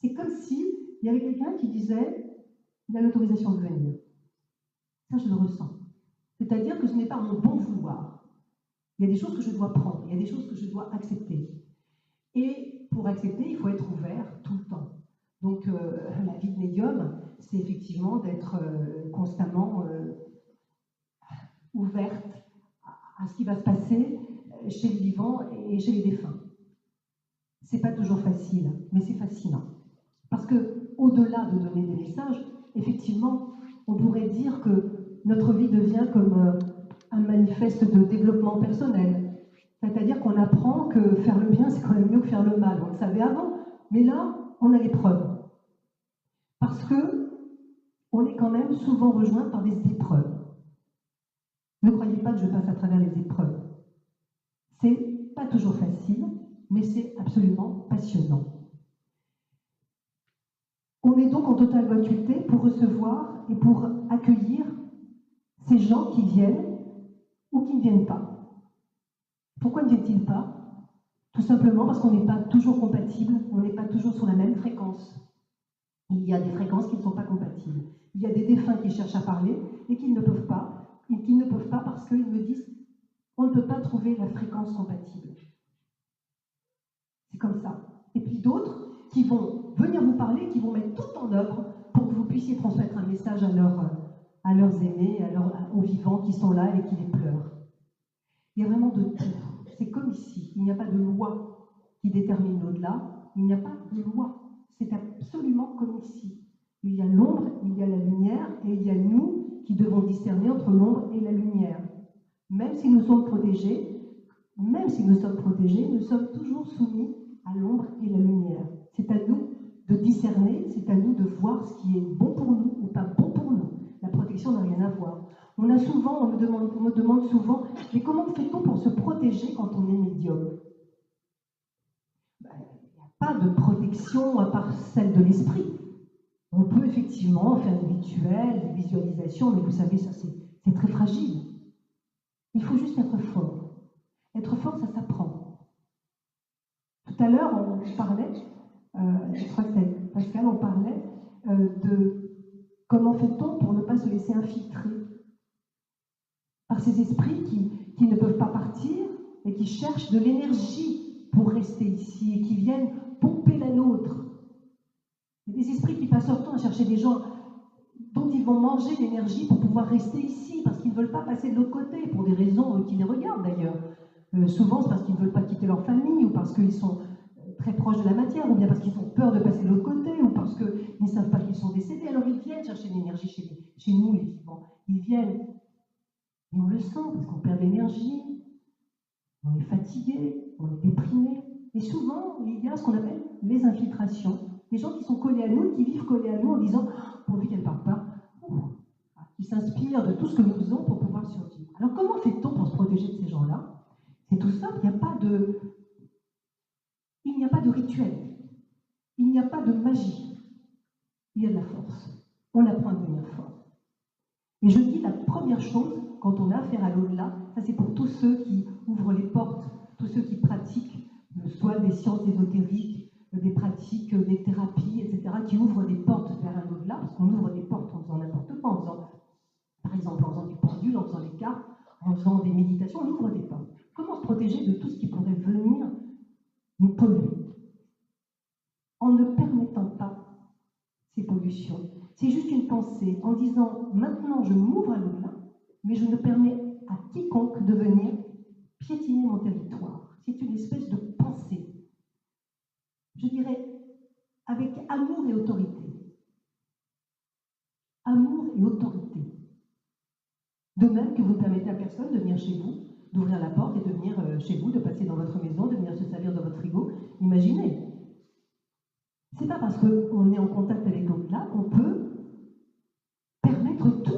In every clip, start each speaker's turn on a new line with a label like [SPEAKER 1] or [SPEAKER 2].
[SPEAKER 1] C'est comme si il y avait quelqu'un qui disait « il a l'autorisation de venir ». Ça, je le ressens. C'est-à-dire que ce n'est pas mon bon vouloir. Il y a des choses que je dois prendre, il y a des choses que je dois accepter. Et pour accepter, il faut être ouvert tout le temps. Donc, la vie de médium, c'est effectivement d'être constamment ouverte à ce qui va se passer chez les vivants et chez les défunts. C'est pas toujours facile, mais c'est fascinant. Parce que, au-delà de donner des messages, effectivement, on pourrait dire que notre vie devient comme un manifeste de développement personnel. C'est-à-dire qu'on apprend que faire le bien, c'est quand même mieux que faire le mal. On le savait avant, mais là, on a les preuves. Parce que on est quand même souvent rejoint par des épreuves. Ne croyez pas que je passe à travers les épreuves. C'est pas toujours facile, mais c'est absolument passionnant. On est donc en totale gratuité pour recevoir et pour accueillir ces gens qui viennent ou qui ne viennent pas. Pourquoi ne viennent-ils pas? Tout simplement parce qu'on n'est pas toujours compatible, on n'est pas toujours sur la même fréquence. Il y a des fréquences qui ne sont pas compatibles. Il y a des défunts qui cherchent à parler et qui ne peuvent pas, parce qu'ils me disent on ne peut pas trouver la fréquence compatible. C'est comme ça. Et puis d'autres qui vont venir vous parler, qui vont mettre tout en œuvre pour que vous puissiez transmettre un message à leurs aimés, aux vivants qui sont là et qui les pleurent. Il y a vraiment de tout. C'est comme ici. Il n'y a pas de loi qui détermine l'au-delà. Il n'y a pas de loi. C'est absolument comme ici. Il y a l'ombre, il y a la lumière, et il y a nous qui devons discerner entre l'ombre et la lumière. Même si nous sommes protégés, nous sommes toujours soumis à l'ombre et la lumière. C'est à nous de discerner, c'est à nous de voir ce qui est bon pour nous ou pas bon pour nous. La protection n'a rien à voir. On me demande souvent, mais comment fait-on pour se protéger quand on est médium? Il n'y a pas de protection à part celle de l'esprit. On peut effectivement faire des rituels, des visualisations, mais vous savez, ça c'est très fragile. Il faut juste être fort. Être fort, ça s'apprend. Tout à l'heure, on parlait, je crois que c'est Pascal, on parlait de comment fait-on pour ne pas se laisser infiltrer par ces esprits qui ne peuvent pas partir et qui cherchent de l'énergie pour rester ici et qui viennent pomper la nôtre. Il y a des esprits qui passent leur temps à chercher des gens dont ils vont manger l'énergie pour pouvoir rester ici, parce qu'ils ne veulent pas passer de l'autre côté, pour des raisons qui les regardent d'ailleurs. Souvent, c'est parce qu'ils ne veulent pas quitter leur famille, ou parce qu'ils sont très proches de la matière, ou bien parce qu'ils ont peur de passer de l'autre côté, ou parce qu'ils ne savent pas qu'ils sont décédés. Alors ils viennent chercher l'énergie chez nous, les vivants. Ils viennent, et on le sent, parce qu'on perd de l'énergie, on est fatigué, on est déprimé. Et souvent, il y a ce qu'on appelle les infiltrations. Des gens qui sont collés à nous, qui vivent collés à nous en disant « pourvu qu'elle ne parte pas », qui s'inspirent de tout ce que nous faisons pour pouvoir survivre. Alors comment fait-on pour se protéger de ces gens-là? C'est tout simple, il n'y a pas de rituel, il n'y a pas de magie, il y a de la force. On apprend à devenir fort. Et je dis la première chose, quand on a affaire à l'au-delà, ça c'est pour tous ceux qui ouvrent les portes, tous ceux qui pratiquent soit des sciences ésotériques, des pratiques, des thérapies, etc., qui ouvrent des portes vers un au-delà, parce qu'on ouvre des portes en faisant n'importe quoi, en faisant, par exemple, en faisant du pendule, en faisant des cartes, en faisant des méditations, on ouvre des portes. Comment se protéger de tout ce qui pourrait venir nous polluer? En ne permettant pas ces pollutions. C'est juste une pensée, en disant, maintenant je m'ouvre à l'au-delà, mais je ne permets à quiconque de venir piétiner mon territoire. C'est une espèce de pensée. Je dirais, avec amour et autorité. Amour et autorité. De même que vous ne permettez à personne de venir chez vous, d'ouvrir la porte et de venir chez vous, de passer dans votre maison, de venir se servir dans votre frigo. Imaginez. C'est pas parce qu'on est en contact avec l'au-delà qu'on peut permettre tout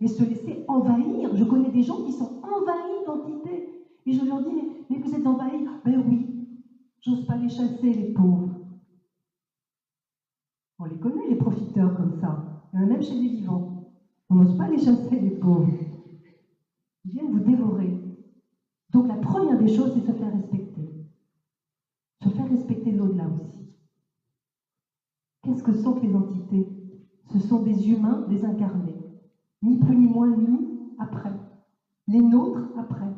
[SPEAKER 1] et se laisser envahir. Je connais des gens qui sont envahis d'entités. Et je leur dis, mais vous êtes envahis? Ben oui, j'ose pas les chasser, les pauvres. On les connaît, les profiteurs comme ça. Il y en a même chez les vivants. On n'ose pas les chasser, les pauvres. Ils viennent vous dévorer. Donc la première des choses, c'est se faire respecter. Se faire respecter l'au-delà aussi. Qu'est-ce que sont les entités? Ce sont des humains désincarnés, ni plus ni moins nous après, les nôtres après.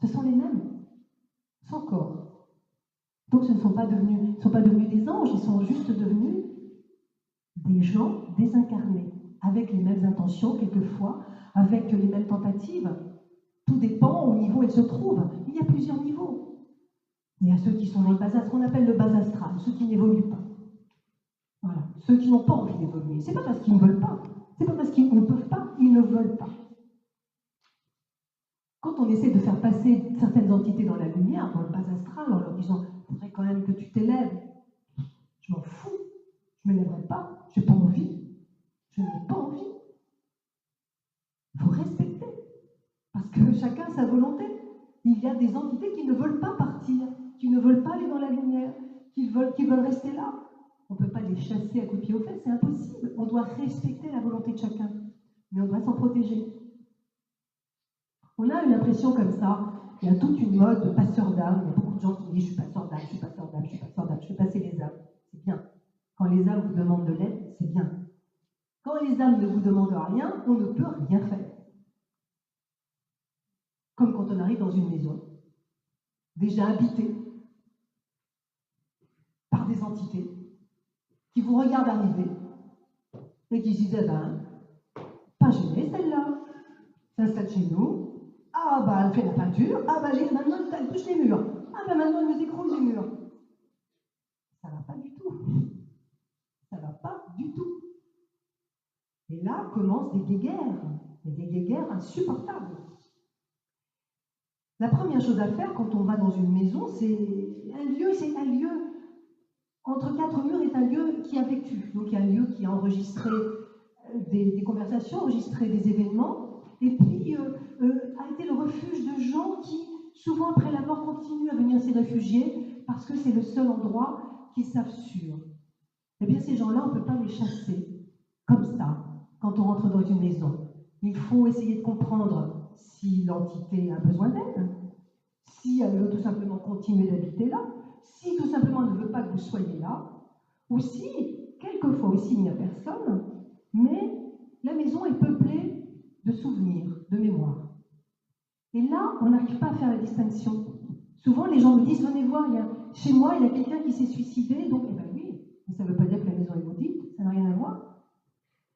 [SPEAKER 1] Ce sont les mêmes, sans corps. Donc ce ne sont pas devenus, des anges, ils sont juste devenus des gens désincarnés, avec les mêmes intentions quelquefois, avec les mêmes tentatives. Tout dépend au niveau où elles se trouvent. Il y a plusieurs niveaux. Il y a ceux qui sont dans le bas, ce qu'on appelle le bas astral, ceux qui n'évoluent pas. Voilà, ceux qui n'ont pas envie d'évoluer. C'est pas parce qu'ils ne veulent pas, c'est pas parce qu'ils ne peuvent pas, ils ne veulent pas. Quand on essaie de faire passer certaines entités dans la lumière, dans le bas astral, en leur disant « il faudrait quand même que tu t'élèves », je m'en fous, je ne m'élèverai pas, je n'ai pas envie, je n'ai pas envie. Il faut respecter, parce que chacun a sa volonté. Il y a des entités qui ne veulent pas partir, qui ne veulent pas aller dans la lumière, qui veulent rester là. On ne peut pas les chasser à coups de pied aux fesses, c'est impossible. On doit respecter la volonté de chacun, mais on doit s'en protéger. On a une impression comme ça, il y a toute une mode de passeur d'âme, il y a beaucoup de gens qui me disent « je suis passeur d'âme, je suis passeur d'âme, je suis passeur d'âme, je fais passer les âmes ». C'est bien. Quand les âmes vous demandent de l'aide, c'est bien. Quand les âmes ne vous demandent rien, on ne peut rien faire. Comme quand on arrive dans une maison, déjà habitée par des entités, qui vous regardent arriver, et qui se disent « eh ben, pas gênée celle-là, s'installe chez nous, ah bah elle fait la peinture, ah bah maintenant elle touche les murs, ah bah maintenant elle nous écroule les murs. » Ça va pas du tout. Ça va pas du tout. Et là commencent des guéguerres insupportables. La première chose à faire quand on va dans une maison, c'est un lieu, entre quatre murs est un lieu qui a vécu. Donc il y a un lieu qui a enregistré des conversations, enregistré des événements, et puis a été le refuge de gens qui, souvent après la mort, continuent à venir s'y réfugier parce que c'est le seul endroit qu'ils savent sûr. Eh bien ces gens-là, on ne peut pas les chasser comme ça quand on rentre dans une maison. Il faut essayer de comprendre si l'entité a besoin d'aide, si elle veut tout simplement continuer d'habiter là, si tout simplement elle ne veut pas que vous soyez là, ou si, quelquefois aussi, il n'y a personne, mais la maison est peuplée de souvenirs, de mémoires. Et là, on n'arrive pas à faire la distinction. Souvent, les gens me disent « venez voir, chez moi, il y a quelqu'un qui s'est suicidé, donc, eh bien oui, mais ça ne veut pas dire que la maison est maudite, ça n'a rien à voir. »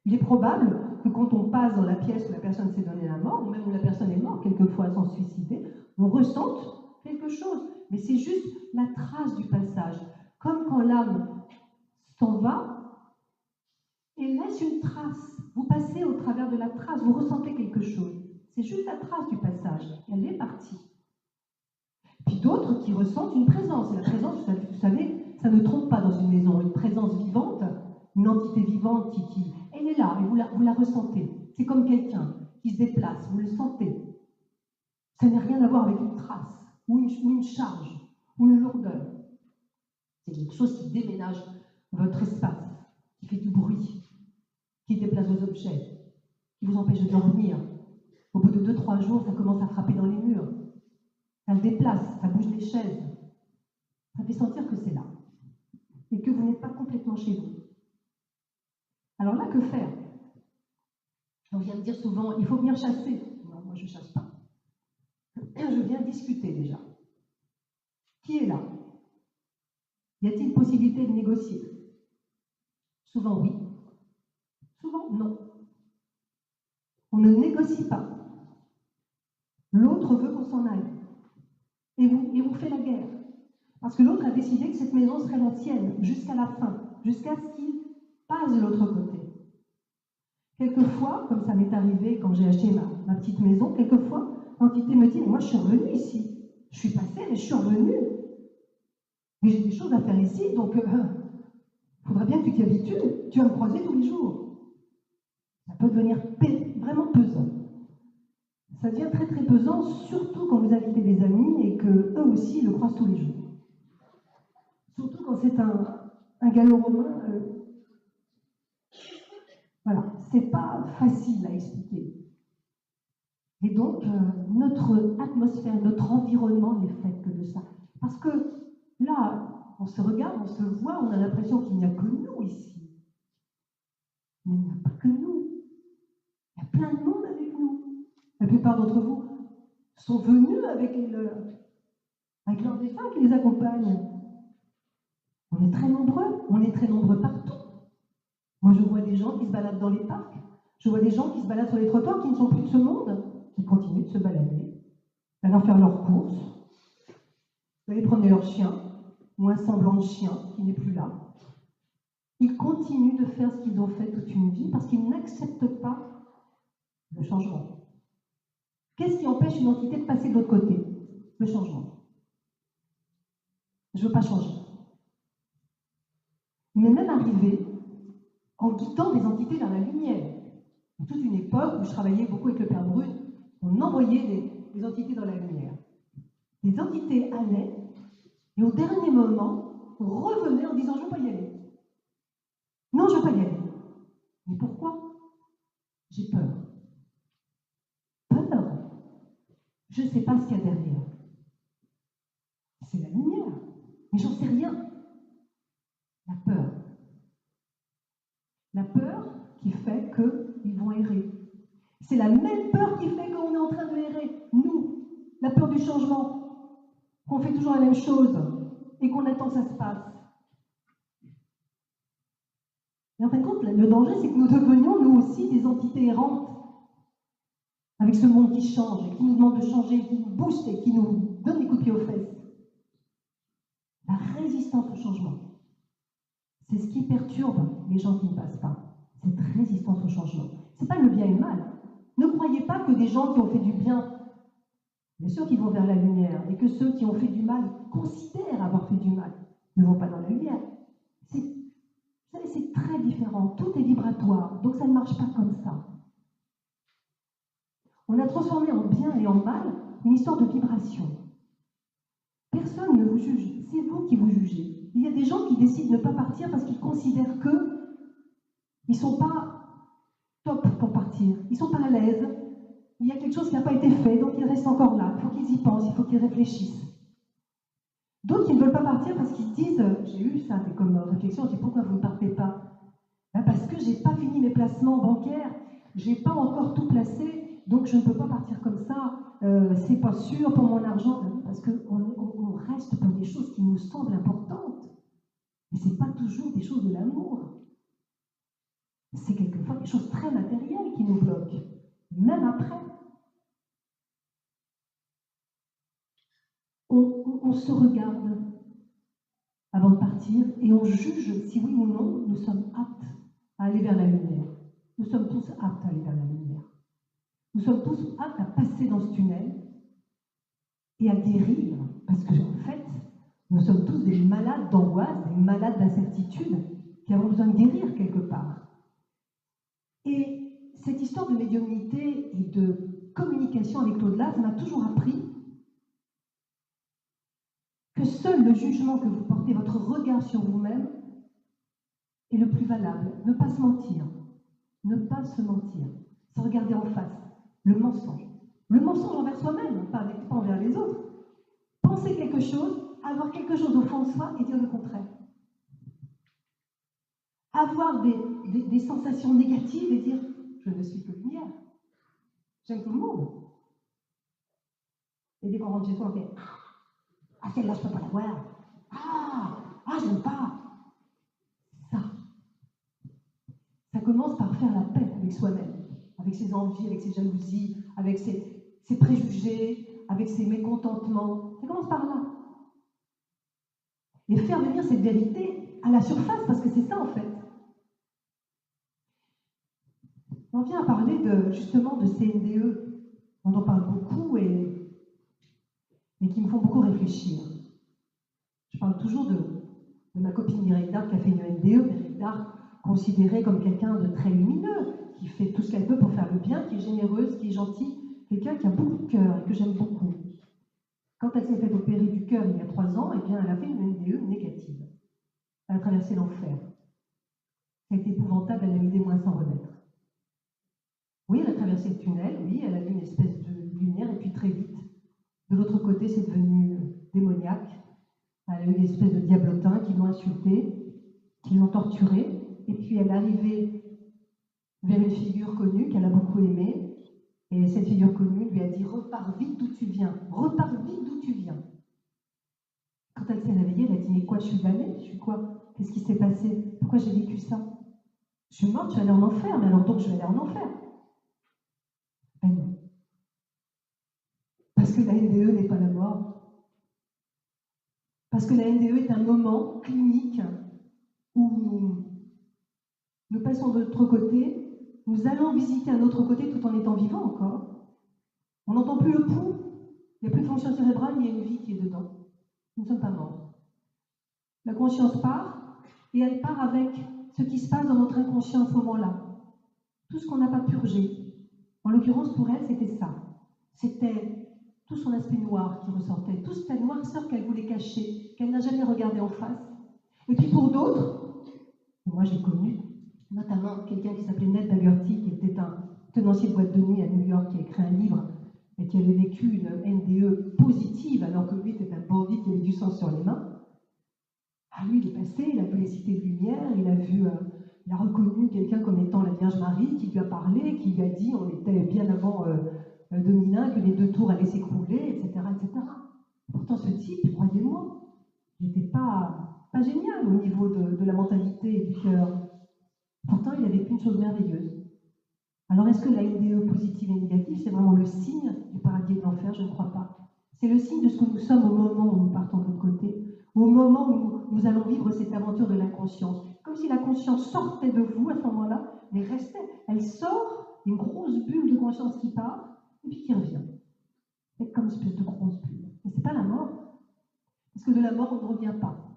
[SPEAKER 1] Il est probable que quand on passe dans la pièce où la personne s'est donnée la mort, ou même où la personne est morte quelquefois sans se suicider, on ressente quelque chose. Mais c'est juste la trace du passage. Comme quand l'âme s'en va et laisse une trace. Vous passez au travers de la trace, vous ressentez quelque chose. C'est juste la trace du passage. Elle est partie. Puis d'autres qui ressentent une présence. Et la présence, vous savez, ça ne trompe pas dans une maison. Une présence vivante, une entité vivante elle est là et vous la ressentez. C'est comme quelqu'un qui se déplace, vous le sentez. Ça n'a rien à voir avec une trace, ou une charge, ou une lourdeur. C'est quelque chose qui déménage votre espace, qui fait du bruit, qui déplace vos objets, qui vous empêche de dormir. Au bout de 2-3 jours, ça commence à frapper dans les murs. Ça le déplace, ça bouge les chaises. Ça fait sentir que c'est là. Et que vous n'êtes pas complètement chez vous. Alors là, que faire? On vient me dire souvent, il faut venir chasser. Non, moi je ne chasse pas. Je viens discuter déjà. Qui est là? Y a-t-il possibilité de négocier? Souvent oui. Souvent non. On ne négocie pas. L'autre veut qu'on s'en aille. Et vous fait la guerre. Parce que l'autre a décidé que cette maison serait la sienne jusqu'à la fin, jusqu'à ce qu'il passe de l'autre côté. Quelquefois, comme ça m'est arrivé quand j'ai acheté ma petite maison, quelquefois, l'entité me dit « moi je suis revenue ici, je suis passée mais je suis revenue. Mais j'ai des choses à faire ici, donc il faudrait bien que tu t'y habitues, tu vas me croiser tous les jours. » Ça peut devenir vraiment pesant. Ça devient très très pesant, surtout quand vous invitez des amis et qu'eux aussi le croisent tous les jours. Surtout quand c'est un gallo-romain. Voilà, c'est pas facile à expliquer. Et donc, notre atmosphère, notre environnement n'est fait que de ça. Parce que là, on se regarde, on se voit, on a l'impression qu'il n'y a que nous ici. plein de monde avec nous. La plupart d'entre vous sont venus avec leurs défunts qui les accompagnent. On est très nombreux partout. Moi, je vois des gens qui se baladent dans les parcs, je vois des gens qui se baladent sur les trottoirs qui ne sont plus de ce monde, qui continuent de se balader, d'aller faire leurs courses, d'aller promener leur chien, ou un semblant de chien qui n'est plus là. Ils continuent de faire ce qu'ils ont fait toute une vie parce qu'ils n'acceptent pas le changement. Qu'est-ce qui empêche une entité de passer de l'autre côté? Le changement. Je ne veux pas changer. Mais même arrivé en guidant des entités vers la lumière. Il y a toute une époque où je travaillais beaucoup avec le Père Brune, on envoyait des entités dans la lumière. Les entités allaient, et au dernier moment, revenaient en disant « je ne veux pas y aller ». Non, je ne veux pas y aller. Mais pourquoi? J'ai peur. Peur. Je ne sais pas ce qu'il y a derrière. C'est la lumière, mais j'en sais rien. La peur. La peur qui fait qu'ils vont errer. C'est la même peur qui fait qu'on est en train de errer. Nous, la peur du changement, qu'on fait toujours la même chose et qu'on attend que ça se passe. Et en fin de compte, le danger, c'est que nous devenions, nous aussi, des entités errantes, avec ce monde qui change, et qui nous demande de changer, qui nous booste et qui nous donne des coups de pied aux fesses. La résistance au changement, c'est ce qui perturbe les gens qui ne passent pas. Cette résistance au changement. Ce n'est pas le bien et le mal. Ne croyez pas que des gens qui ont fait du bien, bien sûr qu'ils vont vers la lumière, et que ceux qui ont fait du mal considèrent avoir fait du mal, ne vont pas dans la lumière. C'est très différent, tout est vibratoire, donc ça ne marche pas comme ça. On a transformé en bien et en mal une histoire de vibration. Personne ne vous juge, c'est vous qui vous jugez. Il y a des gens qui décident de ne pas partir parce qu'ils considèrent qu'ils ne sont pas top pour partir, ils ne sont pas à l'aise, il y a quelque chose qui n'a pas été fait, donc ils restent encore là, il faut qu'ils y pensent, il faut qu'ils réfléchissent. D'autres qui ne veulent pas partir parce qu'ils disent, j'ai eu ça comme réflexion, je dis pourquoi vous ne partez pas? Parce que je n'ai pas fini mes placements bancaires, je n'ai pas encore tout placé, donc je ne peux pas partir comme ça, c'est pas sûr pour mon argent, parce qu'on reste pour des choses qui nous semblent importantes. Mais ce n'est pas toujours des choses de l'amour. C'est quelquefois des choses très matérielles qui nous bloquent, même après. On se regarde avant de partir et on juge si oui ou non nous sommes aptes à aller vers la lumière. Nous sommes tous aptes à aller vers la lumière. Nous sommes tous aptes à passer dans ce tunnel et à guérir, parce que en fait, nous sommes tous des malades d'angoisse, des malades d'incertitude qui avons besoin de guérir quelque part. Et cette histoire de médiumnité et de communication avec l'au-delà, ça m'a toujours appris que seul le jugement que vous portez, votre regard sur vous-même, est le plus valable. Ne pas se mentir. Ne pas se mentir. Se regarder en face. Le mensonge. Le mensonge envers soi-même, pas envers les autres. Penser quelque chose, avoir quelque chose au fond de soi et dire le contraire. Avoir des sensations négatives et dire « je ne suis que lumière ». J'aime tout le monde. Et dès qu'on rentre chez soi, on fait « ah, celle-là, je ne peux pas la voir. Ah, je n'aime pas. » Ça commence par faire la paix avec soi-même, avec ses envies, avec ses jalousies, avec ses préjugés, avec ses mécontentements. Ça commence par là. Et faire venir cette vérité à la surface, parce que c'est ça en fait. On vient à parler justement de ces NDE, dont on parle beaucoup et qui me font beaucoup réfléchir. Je parle toujours de ma copine Mireille Darc qui a fait une NDE, Mireille Darc considérée comme quelqu'un de très lumineux, qui fait tout ce qu'elle peut pour faire le bien, qui est généreuse, qui est gentille, quelqu'un qui a beaucoup de cœur et que j'aime beaucoup. Quand elle s'est fait opérer du cœur il y a 3 ans, eh bien, elle a fait une NDE négative. Elle a traversé l'enfer. Ça a été épouvantable, elle a mis des mois sans remettre. Oui, elle a traversé le tunnel, oui, elle a vu une espèce de lumière, et puis très vite, de l'autre côté, c'est devenu démoniaque. Elle a eu des espèces de diablotins qui l'ont insultée, qui l'ont torturée, et puis elle est arrivée vers une figure connue qu'elle a beaucoup aimée. Et cette figure connue lui a dit « Repars vite d'où tu viens, repars vite d'où tu viens ». Quand elle s'est réveillée, elle a dit « Mais quoi, je suis damnée? Je suis quoi? Qu'est-ce qui s'est passé? Pourquoi j'ai vécu ça? Je suis morte, je vais aller en enfer, mais alors donc je vais aller en enfer. » Ben non. Parce que la NDE n'est pas la mort. Parce que la NDE est un moment clinique où nous passons de l'autre côté, nous allons visiter un autre côté tout en étant vivants encore. On n'entend plus le pouls, il n'y a plus de fonction cérébrale, mais il y a une vie qui est dedans. Nous ne sommes pas morts. La conscience part, et elle part avec ce qui se passe dans notre inconscient à ce moment-là. Tout ce qu'on n'a pas purgé. En l'occurrence, pour elle, c'était ça. C'était tout son aspect noir qui ressortait, toute cette noirceur qu'elle voulait cacher, qu'elle n'a jamais regardé en face. Et puis pour d'autres, moi j'ai connu, notamment quelqu'un qui s'appelait Ned Dagerty, qui était un tenancier de boîte de nuit à New York, qui a écrit un livre et qui avait vécu une NDE positive, alors que lui était un bandit qui avait du sang sur les mains. Ah, lui, il est passé, il a vu les cités de lumière, il a reconnu quelqu'un comme étant la Vierge Marie, qui lui a parlé, qui lui a dit, on était bien avant 2001, que les 2 tours allaient s'écrouler, etc., etc. Pourtant, ce type, croyez-moi, il n'était pas génial au niveau de la mentalité et du cœur. Pourtant, il a vécu une chose merveilleuse. Alors, est-ce que la NDE positive et négative, c'est vraiment le signe du paradis et de l'enfer? Je ne crois pas. C'est le signe de ce que nous sommes au moment où nous partons de l'autre côté, au moment où nous allons vivre cette aventure de l'inconscience. Comme si la conscience sortait de vous à ce moment-là, mais restait. Elle sort, une grosse bulle de conscience qui part, et puis qui revient. C'est comme une espèce de grosse bulle. Mais ce n'est pas la mort. Parce que de la mort, on ne revient pas.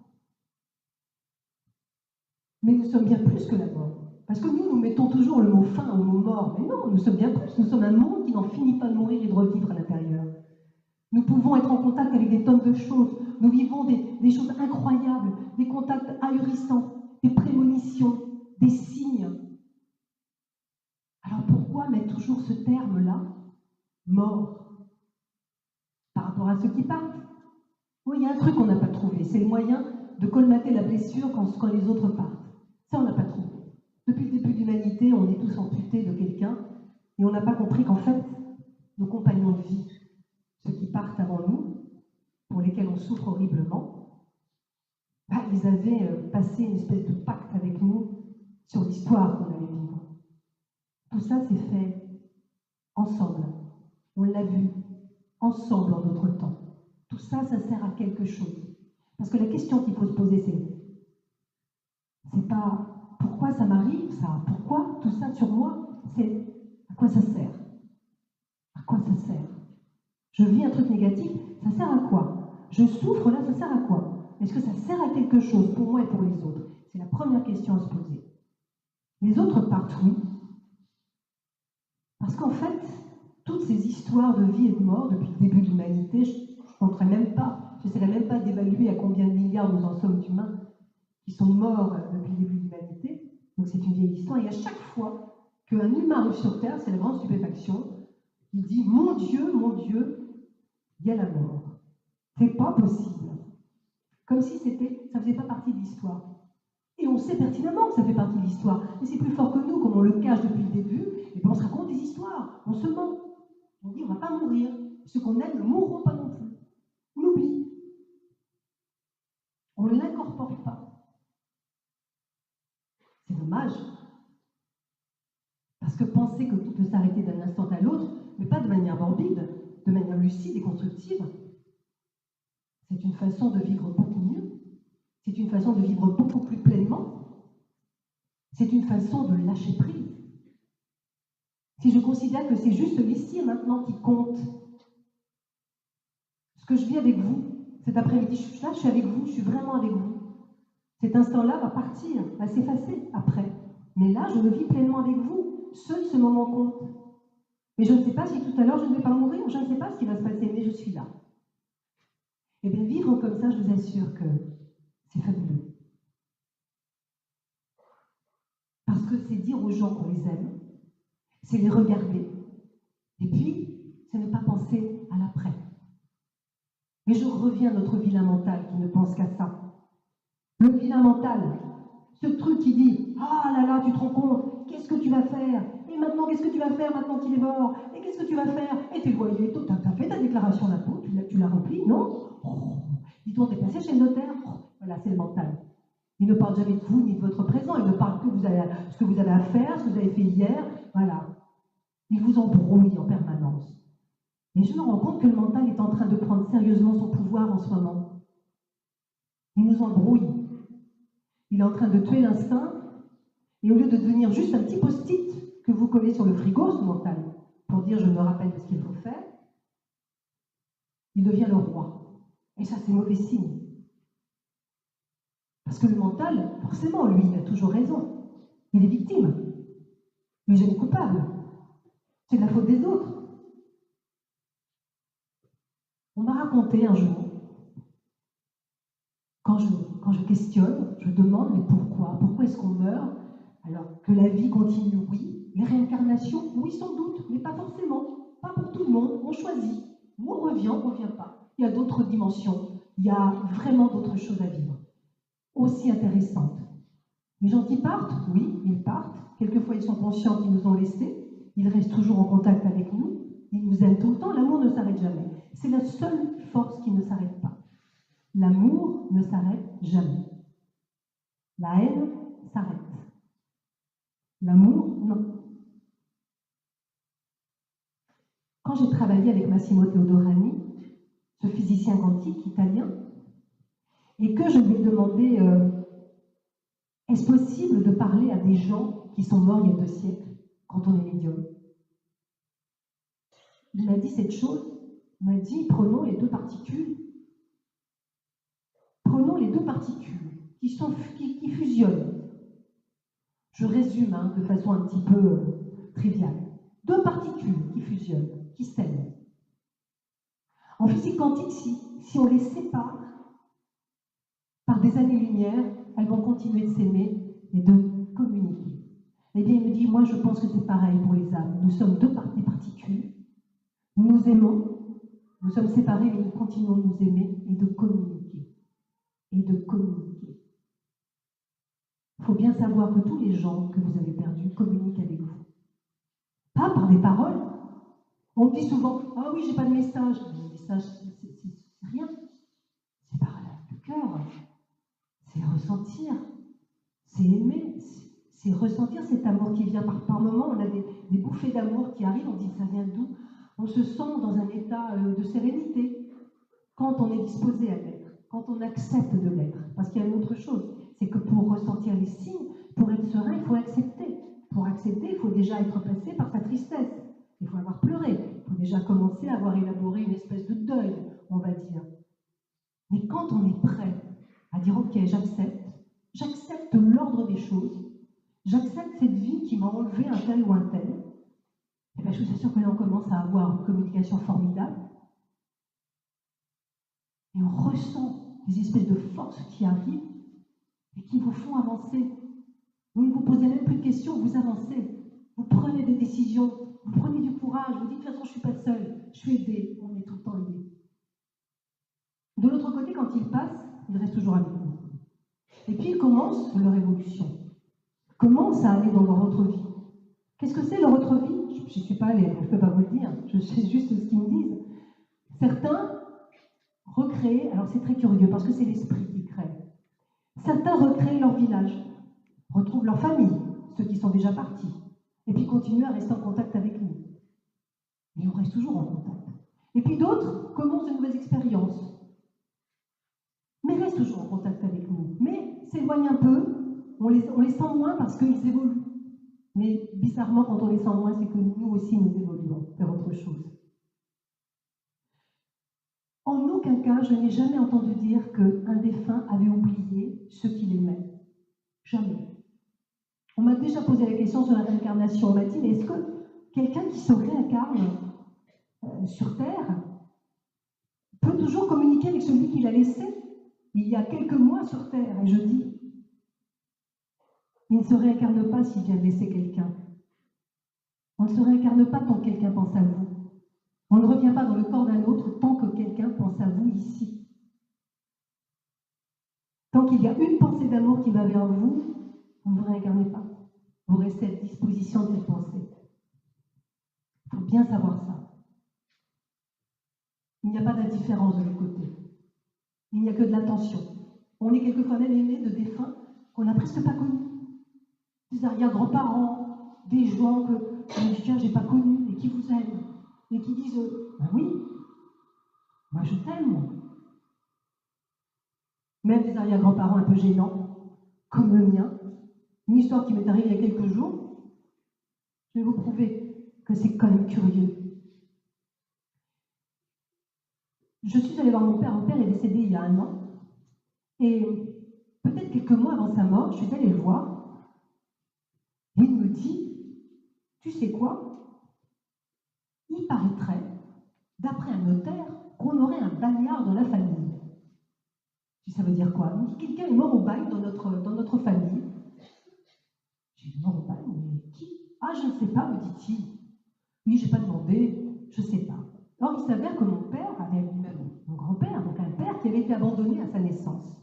[SPEAKER 1] Mais nous sommes bien plus que la mort. Parce que nous mettons toujours le mot fin au mot mort. Mais non, nous sommes bien plus. Nous sommes un monde qui n'en finit pas de mourir et de revivre à l'intérieur. Nous pouvons être en contact avec des tonnes de choses. Nous vivons des choses incroyables, des contacts ahurissants, des prémonitions, des signes. Alors pourquoi mettre toujours ce terme-là, mort, par rapport à ceux qui partent? Oui, il y a un truc qu'on n'a pas trouvé, c'est le moyen de colmater la blessure quand les autres partent. Ça, on n'a pas trouvé. Depuis le début de l'humanité, on est tous amputés de quelqu'un et on n'a pas compris qu'en fait, nos compagnons de vie, ceux qui partent avant nous, pour lesquels on souffre horriblement, ils avaient passé une espèce de pacte avec nous sur l'histoire qu'on allait vivre. Tout ça s'est fait ensemble. On l'a vu ensemble en notre temps. Tout ça, ça sert à quelque chose. Parce que la question qu'il faut se poser, c'est pas pourquoi ça m'arrive, ça, pourquoi tout ça sur moi, c'est à quoi ça sert? À quoi ça sert? Je vis un truc négatif, ça sert à quoi? Je souffre, là, ça sert à quoi? Est-ce que ça sert à quelque chose pour moi et pour les autres? C'est la première question à se poser. Les autres partent, oui. Parce qu'en fait, toutes ces histoires de vie et de mort, depuis le début de l'humanité, je n'essaierai même pas d'évaluer à combien de milliards nous en sommes d'humains qui sont morts depuis le début de l'humanité. Donc c'est une vieille histoire. Et à chaque fois qu'un humain arrive sur Terre, c'est la grande stupéfaction. Il dit « Mon Dieu, il y a la mort. C'est pas possible. » Comme si ça ne faisait pas partie de l'histoire. Et on sait pertinemment que ça fait partie de l'histoire. Mais c'est plus fort que nous, comme on le cache depuis le début, et puis on se raconte des histoires, on se ment. On dit on ne va pas mourir. Ceux qu'on aime ne mourront pas non plus. On l'oublie. On ne l'incorpore pas. C'est dommage. Parce que penser que tout peut s'arrêter d'un instant à l'autre, mais pas de manière morbide, de manière lucide et constructive, c'est une façon de vivre beaucoup mieux. C'est une façon de vivre beaucoup plus pleinement. C'est une façon de lâcher prise. Si je considère que c'est juste l'ici et maintenant qui compte, ce que je vis avec vous, cet après-midi, je suis là, je suis avec vous, je suis vraiment avec vous. Cet instant-là va partir, va s'effacer après. Mais là, je le vis pleinement avec vous. Seul ce moment compte. Mais je ne sais pas si tout à l'heure je ne vais pas mourir, je ne sais pas ce qui va se passer, mais je suis là. Et bien vivre comme ça, je vous assure que c'est fabuleux. Parce que c'est dire aux gens qu'on les aime, c'est les regarder. Et puis, c'est ne pas penser à l'après. Mais je reviens à notre vilain mental qui ne pense qu'à ça. Le vilain mental, ce truc qui dit « Ah là là, tu te rends compte, qu'est-ce qu'est-ce que tu vas faire? Et maintenant, qu'est-ce que tu vas faire maintenant qu'il est mort? Et qu'est-ce que tu vas faire? Et t'es loyer, t'as fait ta déclaration d'impôt, tu l'as remplie, non? Oh, dis-donc, t'es passé chez le notaire? Oh, voilà, c'est le mental. Il ne parle jamais de vous ni de votre présent, il ne parle que de ce que vous avez à faire, ce que vous avez fait hier, voilà. Il vous embrouille en permanence. Et je me rends compte que le mental est en train de prendre sérieusement son pouvoir en ce moment. Il nous embrouille. Il est en train de tuer l'instinct, et au lieu de devenir juste un petit post-it que vous collez sur le frigo, ce mental, pour dire je me rappelle de ce qu'il faut faire, il devient le roi. Et ça, c'est mauvais signe. Parce que le mental, forcément, lui, il a toujours raison. Il est victime. Mais il est coupable. C'est de la faute des autres. On m'a raconté un jour, quand je questionne, je demande, mais pourquoi? Pourquoi est-ce qu'on meurt? Alors que la vie continue, oui. Les réincarnations, oui, sans doute, mais pas forcément. Pas pour tout le monde. On choisit. Ou on ne revient pas. Il y a d'autres dimensions. Il y a vraiment d'autres choses à vivre. Aussi intéressantes. Les gens qui partent, oui, ils partent. Quelquefois, ils sont conscients qu'ils nous ont laissés. Ils restent toujours en contact avec nous. Ils nous aiment tout le temps. L'amour ne s'arrête jamais. C'est la seule force qui ne s'arrête pas. L'amour ne s'arrête jamais. La haine s'arrête. L'amour, non. Quand j'ai travaillé avec Massimo Teodorani, ce physicien quantique italien, et que je lui ai demandé est-ce possible de parler à des gens qui sont morts il y a 2 siècles, quand on est médium? Il m'a dit cette chose, il m'a dit prenons les 2 particules, qui fusionnent. Je résume de façon un petit peu triviale. 2 particules qui fusionnent, qui s'aiment. En physique quantique, si on les sépare par des années-lumière, elles vont continuer de s'aimer et de communiquer. Eh bien, il me dit, moi je pense que c'est pareil pour les âmes. Nous sommes 2 particules, nous nous aimons, nous sommes séparés, mais nous continuons de nous aimer et de communiquer. Et de communiquer. Il faut bien savoir que tous les gens que vous avez perdus communiquent avec vous. Pas par des paroles. On me dit souvent, ah oui, j'ai pas de message. Le message, c'est rien. C'est par le cœur. C'est ressentir. C'est aimer. C'est ressentir cet amour qui vient par moments. On a des bouffées d'amour qui arrivent, on dit ça vient d'où? On se sent dans un état de sérénité quand on est disposé à l'être, quand on accepte de l'être. Parce qu'il y a une autre chose, c'est que pour ressentir les signes, pour être serein, il faut accepter. Pour accepter, il faut déjà être passé par sa tristesse. Il faut avoir pleuré. Il faut déjà commencer à avoir élaboré une espèce de deuil, on va dire. Mais quand on est prêt à dire ok, j'accepte l'ordre des choses, j'accepte cette vie qui m'a enlevé un tel ou un tel, et bien je suis sûre que là on commence à avoir une communication formidable et on ressent des espèces de forces qui arrivent et qui vous font avancer. Vous ne vous posez même plus de questions, vous avancez, vous prenez des décisions, vous prenez du courage, vous dites de toute façon je ne suis pas seule, je suis aidée, on est tout le temps aidé. De l'autre côté, quand ils passent, ils restent toujours avec nous. Et puis ils commencent leur évolution, commencent à aller dans leur autre vie. Qu'est-ce que c'est leur autre vie? Je n'y suis pas allée, je ne peux pas vous le dire, je sais juste ce qu'ils me disent. Certains recréent, alors c'est très curieux parce que c'est l'esprit qui crée. Certains recréent leur village, retrouvent leur famille, ceux qui sont déjà partis, et puis continuent à rester en contact avec nous. Et on reste toujours en contact. Et puis d'autres commencent de nouvelles expériences, mais restent toujours en contact avec nous. Mais s'éloignent un peu, on les sent moins parce qu'ils évoluent. Mais bizarrement, quand on les sent moins, c'est que nous aussi nous évoluons vers autre chose. En aucun cas, je n'ai jamais entendu dire qu'un défunt avait oublié ceux qu'il aimait. Jamais. On m'a déjà posé la question sur la réincarnation. On m'a dit, mais est-ce que quelqu'un qui se réincarne sur Terre peut toujours communiquer avec celui qu'il a laissé il y a quelques mois sur Terre? Et je dis, il ne se réincarne pas s'il vient de laisser quelqu'un. On ne se réincarne pas tant que quelqu'un pense à vous. On ne revient pas dans le corps d'un autre tant que quelqu'un pense à vous ici. Tant qu'il y a une pensée d'amour qui va vers vous, vous ne vous réincarnez pas. Vous vous restez à disposition de cette pensée. Il faut bien savoir ça. Il n'y a pas d'indifférence de l'autre côté. Il n'y a que de l'attention. On est quelquefois même aimé de défunts qu'on n'a presque pas connus. Des arrière-grands-parents, des gens que tiens, j'ai pas connus et qui vous aiment. Et qui disent ben oui, moi je t'aime, moi. Même des arrière-grands-parents un peu gênants, comme le mien. Une histoire qui m'est arrivée il y a quelques jours. Je vais vous prouver que c'est quand même curieux. Je suis allée voir mon père. Mon père est décédé il y a 1 an. Et peut-être quelques mois avant sa mort, je suis allée le voir. Et il me dit, tu sais quoi? Il paraîtrait, d'après un notaire, qu'on aurait un bagnard dans la famille. Je dis, ça veut dire quoi? Il me dit, quelqu'un est mort au bagne dans notre famille. J'ai dit, mort au bagne, mais qui? Ah, je ne sais pas, me dit-il. Oui, je n'ai pas demandé, je ne sais pas. Or, il s'avère que mon père avait lui-même mon grand-père, donc un père qui avait été abandonné à sa naissance.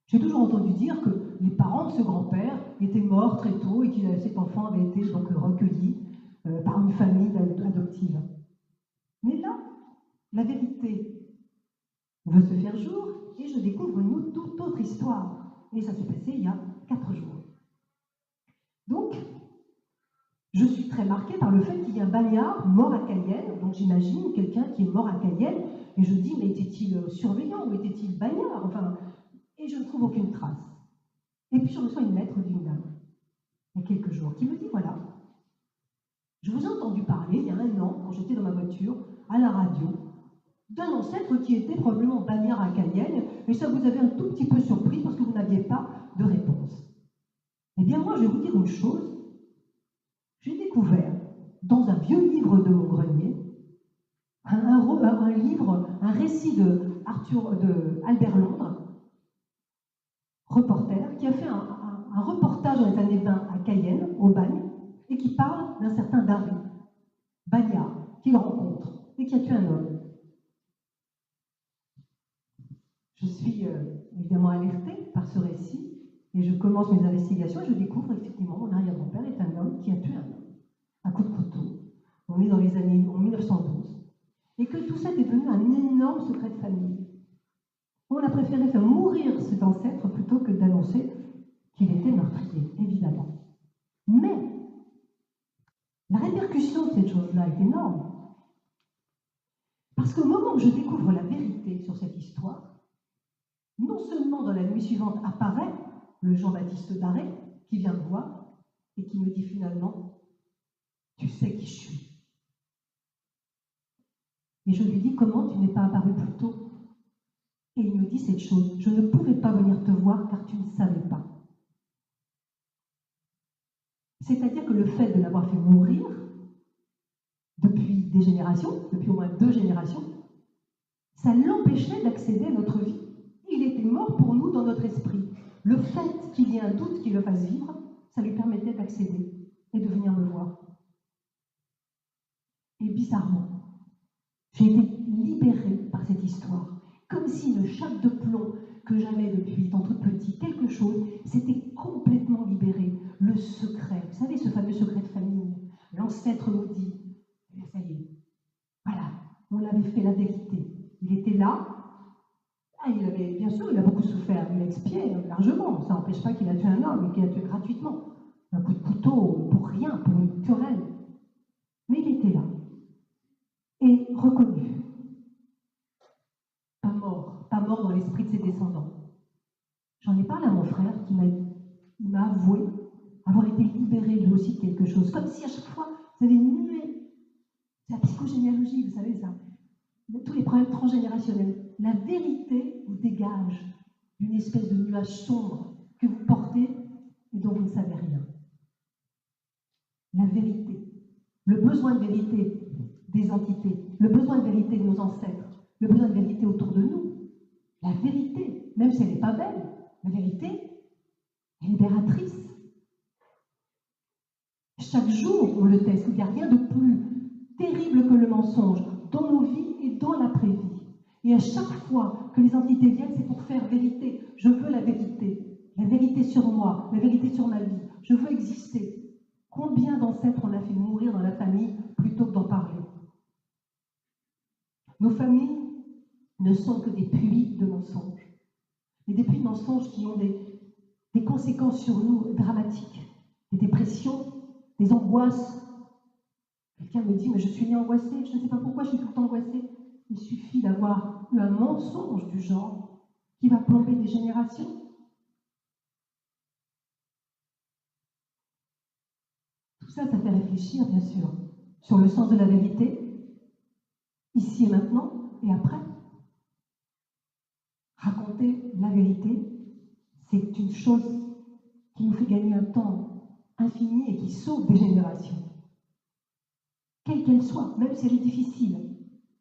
[SPEAKER 1] J'ai toujours entendu dire que les parents de ce grand-père étaient morts très tôt et que cet enfant avait été donc recueilli par une famille adoptive. Mais là, la vérité veut se faire jour et je découvre une toute autre histoire. Et ça s'est passé il y a 4 jours. Donc, je suis très marquée par le fait qu'il y ait un bagnard mort à Cayenne. Donc j'imagine quelqu'un qui est mort à Cayenne et je dis, mais était-il surveillant ou était-il bagnard? Enfin, et je ne trouve aucune trace. Et puis je reçois une lettre d'une dame, il y a quelques jours, qui me dit, voilà, je vous ai entendu parler il y a 1 an, quand j'étais dans ma voiture, à la radio, d'un ancêtre qui était probablement bagnard à Cayenne, et ça vous avait un tout petit peu surpris parce que vous n'aviez pas de réponse. Eh bien moi, je vais vous dire une chose, j'ai découvert dans un vieux livre de mon grenier, un livre, un récit de Albert Londres, reporter, qui a fait un reportage dans les années 20 à Cayenne, au bagne, et qui parle d'un certain Darry, bagnard, qu'il rencontre et qui a tué un homme. Je suis évidemment alertée par ce récit et je commence mes investigations et je découvre effectivement mon arrière-grand-père est un homme qui a tué un homme à coup de couteau. On est dans les années en 1912 et que tout ça est devenu un énorme secret de famille. On a préféré faire mourir cet ancêtre plutôt que d'annoncer qu'il était meurtrier, évidemment. Mais la répercussion de cette chose-là est énorme. Parce qu'au moment où je découvre la vérité sur cette histoire, non seulement dans la nuit suivante apparaît le Jean-Baptiste Darré qui vient me voir et qui me dit finalement « Tu sais qui je suis ». Et je lui dis « Comment tu n'es pas apparu plus tôt ?» Et il me dit cette chose, je ne pouvais pas venir te voir car tu ne savais pas. C'est-à-dire que le fait de l'avoir fait mourir depuis des générations, depuis au moins 2 générations, ça l'empêchait d'accéder à notre vie. Il était mort pour nous dans notre esprit. Le fait qu'il y ait un doute qui le fasse vivre, ça lui permettait d'accéder et de venir me voir. Et bizarrement, j'ai été libérée par cette histoire. Comme si une chape de plomb que j'avais depuis étant toute petite, quelque chose, s'était complètement libéré. Le secret, vous savez, ce fameux secret de famille, l'ancêtre maudit. Et ça y est, voilà, on avait fait la vérité. Il était là. Ah, bien sûr, il a beaucoup souffert. Il a expié largement. Ça n'empêche pas qu'il a tué un homme et qu'il a tué gratuitement. Un coup de couteau pour rien, pour une querelle. Mais il était là. Et reconnu. Pas mort dans l'esprit de ses descendants. J'en ai parlé à mon frère qui m'a avoué avoir été libéré lui aussi de quelque chose. Comme si à chaque fois, vous avez mué. C'est la psychogénéalogie, vous savez ça. Tous les problèmes transgénérationnels. La vérité vous dégage d'une espèce de nuage sombre que vous portez et dont vous ne savez rien. La vérité. Le besoin de vérité des entités. Le besoin de vérité de nos ancêtres. Le besoin de vérité autour de nous. La vérité, même si elle n'est pas belle, la vérité est libératrice. Chaque jour, on le teste. Il n'y a rien de plus terrible que le mensonge dans nos vies et dans l'après-vie. Et à chaque fois que les entités viennent, c'est pour faire vérité. Je veux la vérité sur moi, la vérité sur ma vie. Je veux exister. Nos familles ne sont que des puits de mensonges. Et des puits de mensonges qui ont des conséquences sur nous dramatiques. Des dépressions, des angoisses. Quelqu'un me dit, mais je suis née angoissée, je ne sais pas pourquoi je suis tout le temps angoissée. Il suffit d'avoir eu un mensonge du genre qui va plomber des générations. Tout ça, ça fait réfléchir, bien sûr, sur le sens de la vérité, ici et maintenant, et après. Raconter la vérité, c'est une chose qui nous fait gagner un temps infini et qui sauve des générations. Quelle qu'elle soit, même si elle est difficile,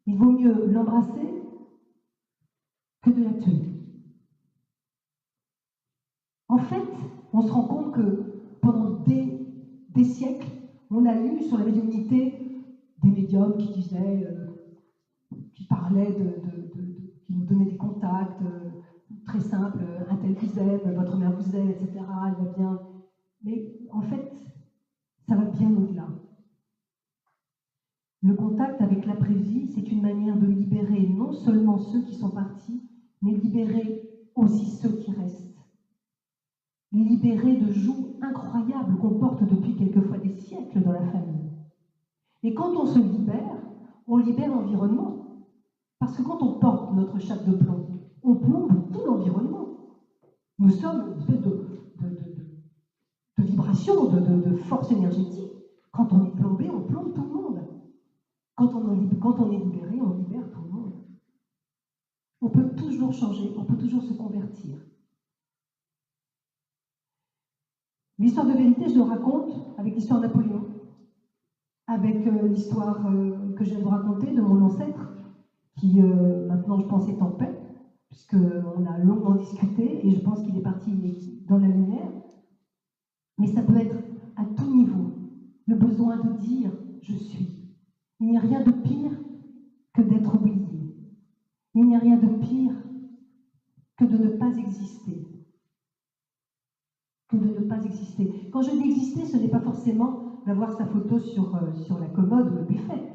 [SPEAKER 1] il vaut mieux l'embrasser que de la tuer. En fait, on se rend compte que pendant des siècles, on a lu sur la médiumnité des médiums qui disaient, qui parlaient qui nous donnaient des contacts très simples, un tel vous aime, votre mère vous aime, etc., elle va bien. Mais en fait, ça va bien au-delà. Le contact avec l'après-vie, c'est une manière de libérer non seulement ceux qui sont partis, mais libérer aussi ceux qui restent. Libérer de joues incroyables qu'on porte depuis quelquefois des siècles dans la famille. Et quand on se libère, on libère l'environnement. Parce que quand on porte notre chape de plomb, on plombe tout l'environnement. Nous sommes une espèce de vibration, de force énergétique. Quand on est plombé, on plombe tout le monde. Quand on est libéré, on libère tout le monde. On peut toujours changer, on peut toujours se convertir. L'histoire de vérité, je le raconte avec l'histoire de Napoléon, avec l'histoire que je viens de vous raconter de mon ancêtre, qui maintenant, je pense, est en paix, puisqu'on a longuement discuté, et je pense qu'il est parti dans la lumière. Mais ça peut être à tout niveau, le besoin de dire « je suis ». Il n'y a rien de pire que d'être oublié. Il n'y a rien de pire que de ne pas exister. Que de ne pas exister. Quand je dis exister, ce n'est pas forcément d'avoir sa photo sur la commode ou le buffet.